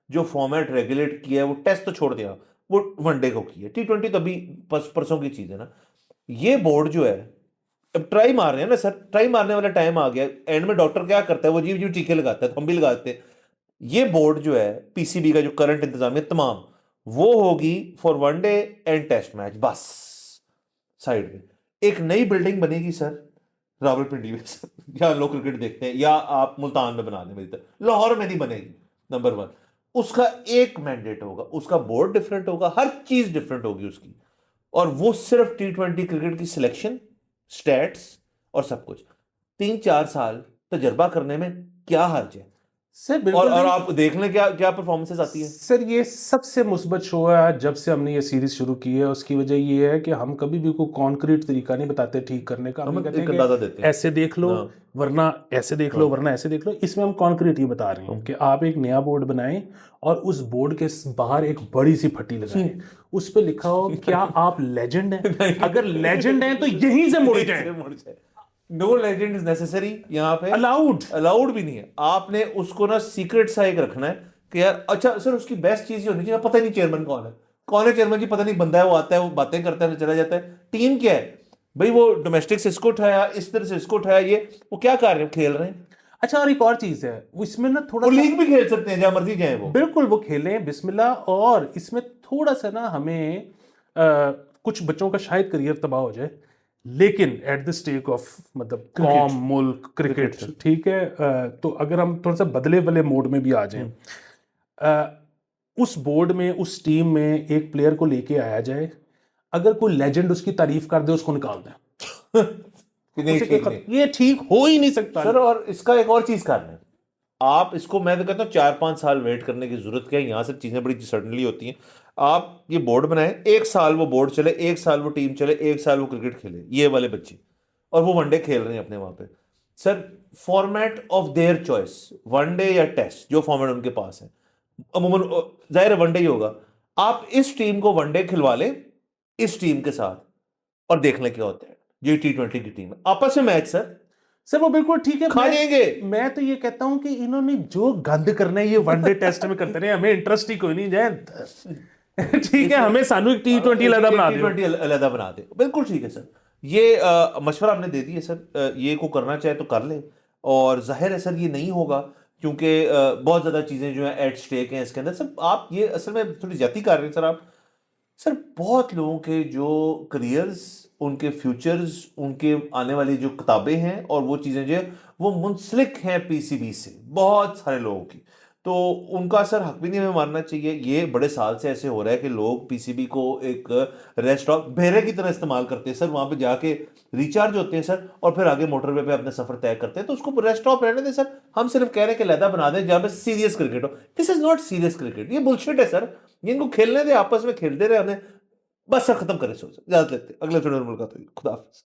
[SPEAKER 2] जो फॉर्मेट रेगुलेट किया है, वो टेस्ट तो छोड़ दिया, वो वनडे को किया, T20 तो अभी परसों की चीज है ना। ये बोर्ड जो है, अब ट्राई मार रहे हैं ना सर, ट्राई मारने वाला टाइम आ गया। एंड में डॉक्टर क्या करता है, वो जीव जीव टीके लगाता है, तो हम भी लगाते हैं। ये बोर्ड जो है PCB का जो करंट इंतजाम है तमाम, वो होगी for one day and test match बस। साइड में एक नई बिल्डिंग बनेगी सर रावलपिंडी में सर, या लोग क्रिकेट देखते हैं, या आप मुल्तान में बना दें, मेरी तरह लाहौर में नहीं बनेगी। नंबर 1, उसका एक मैंडेट होगा, उसका बोर्ड डिफरेंट होगा, हर चीज डिफरेंट होगी उसकी, और वो सिर्फ T20 क्रिकेट की सिलेक्शन, स्टैट्स और सब कुछ। 3-4 साल तजर्बा करने में क्या हर्ज है।
[SPEAKER 1] सर
[SPEAKER 2] और
[SPEAKER 1] बिल्कुल नहीं
[SPEAKER 2] आप देख लें क्या क्या परफॉर्मेंसेस आती है।
[SPEAKER 1] सर, ये सबसे मुस्बत शो है जब से हमने ये सीरीज शुरू की है। उसकी वजह ये है कि हम कभी भी कोई कॉन्क्रीट तरीका नहीं बताते ठीक करने का, हम
[SPEAKER 2] हम
[SPEAKER 1] ये कहते
[SPEAKER 2] एक
[SPEAKER 1] हैं
[SPEAKER 2] अंदाजा
[SPEAKER 1] कि
[SPEAKER 2] देते हैं।
[SPEAKER 1] ऐसे देख लो,
[SPEAKER 2] हाँ
[SPEAKER 1] वरना ऐसे देख लो,
[SPEAKER 2] हाँ
[SPEAKER 1] वरना ऐसे देख लो। इसमें हम कॉन्क्रीट ही बता रहे हैं कि आप एक नया बोर्ड बनाएं और उस बोर्ड के बाहर एक बड़ी सी फट्टी लगाएं, उस पे लिखा हो क्या आप लेजेंड हैं, अगर लेजेंड हैं तो यहीं से मुड़ जाएं,
[SPEAKER 2] मुड़ जाए। नो लेजेंड इज नेसेसरी यहाँ पे,
[SPEAKER 1] अलाउड।
[SPEAKER 2] अलाउड भी नहीं है। आपने उसको ना सीक्रेट सा एक रखना है कि यार अच्छा सर, उसकी बेस्ट चीज ये होनी चाहिए पता ही नहीं चेयरमैन कौन है चेयरमैन जी, पता नहीं, बंदा है वो आता है वो बातें करता है चला जाता है। टीम क्या है भाई, वो डोमेस्टिक से इसको उठाया, इस तरह से इसको उठाया, ये वो क्या कर रहे हैं, खेल रहे हैं।
[SPEAKER 1] अच्छा, और एक और चीज है, वो इसमें ना थोड़ा
[SPEAKER 2] वो
[SPEAKER 1] सा,
[SPEAKER 2] लीग भी खेल सकते हैं जहां मर्जी जाए वो।
[SPEAKER 1] बिल्कुल वो खेलें बिस्मिल्लाह। और इसमें थोड़ा सा ना हमें कुछ बच्चों का शायद करियर तबाह हो जाए, लेकिन एट द स्टेक ऑफ मतलब कौम मुल्क क्रिकेट, ठीक है। तो अगर हम थोड़ा सा बदले वाले मोड में भी आ जाएं, उस बोर्ड में, उस टीम में एक प्लेयर को लेके आया जाए, अगर कोई लेजेंड उसकी तारीफ कर दे उसको निकाल दें।
[SPEAKER 2] कि नहीं
[SPEAKER 1] उसे
[SPEAKER 2] ठीक नहीं
[SPEAKER 1] ये ठीक हो ही नहीं सकता।
[SPEAKER 2] सर। और इसका एक और चीज करना है, आप इसको, मैं तो कहता हूँ 4-5 साल वेट करने की जरूरत क्या है, यहाँ से चीजें बड़ी सडनली होती हैं। आप ये बोर्ड बनाएं, 1 साल वो बोर्ड चले, 1 साल वो टीम चले, 1 साल वो क्रिकेट खेले ये वाले बच्चे, और वो वनडे खेल रहे हैं अपने वहां पे sir. Format of their choice, one day या टेस्ट, जो फॉर्मेट उनके पास है, अमूमन जाहिर है वनडे ही होगा। आप इस टीम को वनडे खिलवा लें इस टीम के साथ, और देख लें क्या होता है। ये T20 की टीम है, आपस में मैच सर
[SPEAKER 1] सर वो बिल्कुल ठीक है,
[SPEAKER 2] खा जाएंगे।
[SPEAKER 1] मैं तो ये कहता हूं कि इन्होंने जो गंद करना है ये वनडे टेस्ट में करते रहे, हमें इंटरेस्ट ही कोई नहीं जाए। ठीक है, हमें सानू एक T20 अलग बना दो।
[SPEAKER 2] T20 अलग बना दे, बिल्कुल ठीक है सर। ये मशवरा आपने दे दिया सर, ये को करना चाहे तो कर ले। और जाहिर है सर ये नहीं होगा क्योंकि बहुत ज़्यादा चीज़ें जो है एट स्टेक हैं इसके अंदर सर। आप ये असल में थोड़ी ज्यादती कर रहे हैं सर आप। सर बहुत लोगों के जो करियर्स, उनके फ्यूचर्स, उनके आने वाली जो किताबें हैं और वो चीज़ें जो है वो मुंसलिक हैं PCB से, बहुत सारे लोगों की। तो उनका सर हक भी नहीं हमें मानना चाहिए। ये बड़े साल से ऐसे हो रहा है कि लोग पीसीबी को एक रेस्टोरेंट भेरे की तरह इस्तेमाल करते हैं सर, वहां पे जाके रिचार्ज होते हैं सर, और फिर आगे मोटरवे पे अपने सफर तय करते हैं। तो उसको रेस्टोरेंट रहने दें सर, हम सिर्फ कह रहे हैं कि लहदा बना दें जहां पे सीरियस क्रिकेट हो। This is not serious cricket, ये बुलशिट है सर। इनको खेलने दें, आपस में खेलते रहे, उन्हें बस सर खत्म करें। सोच ज्यादा लेते, अगले थोड़े मुलाकात होगी। खुदा हाफिज।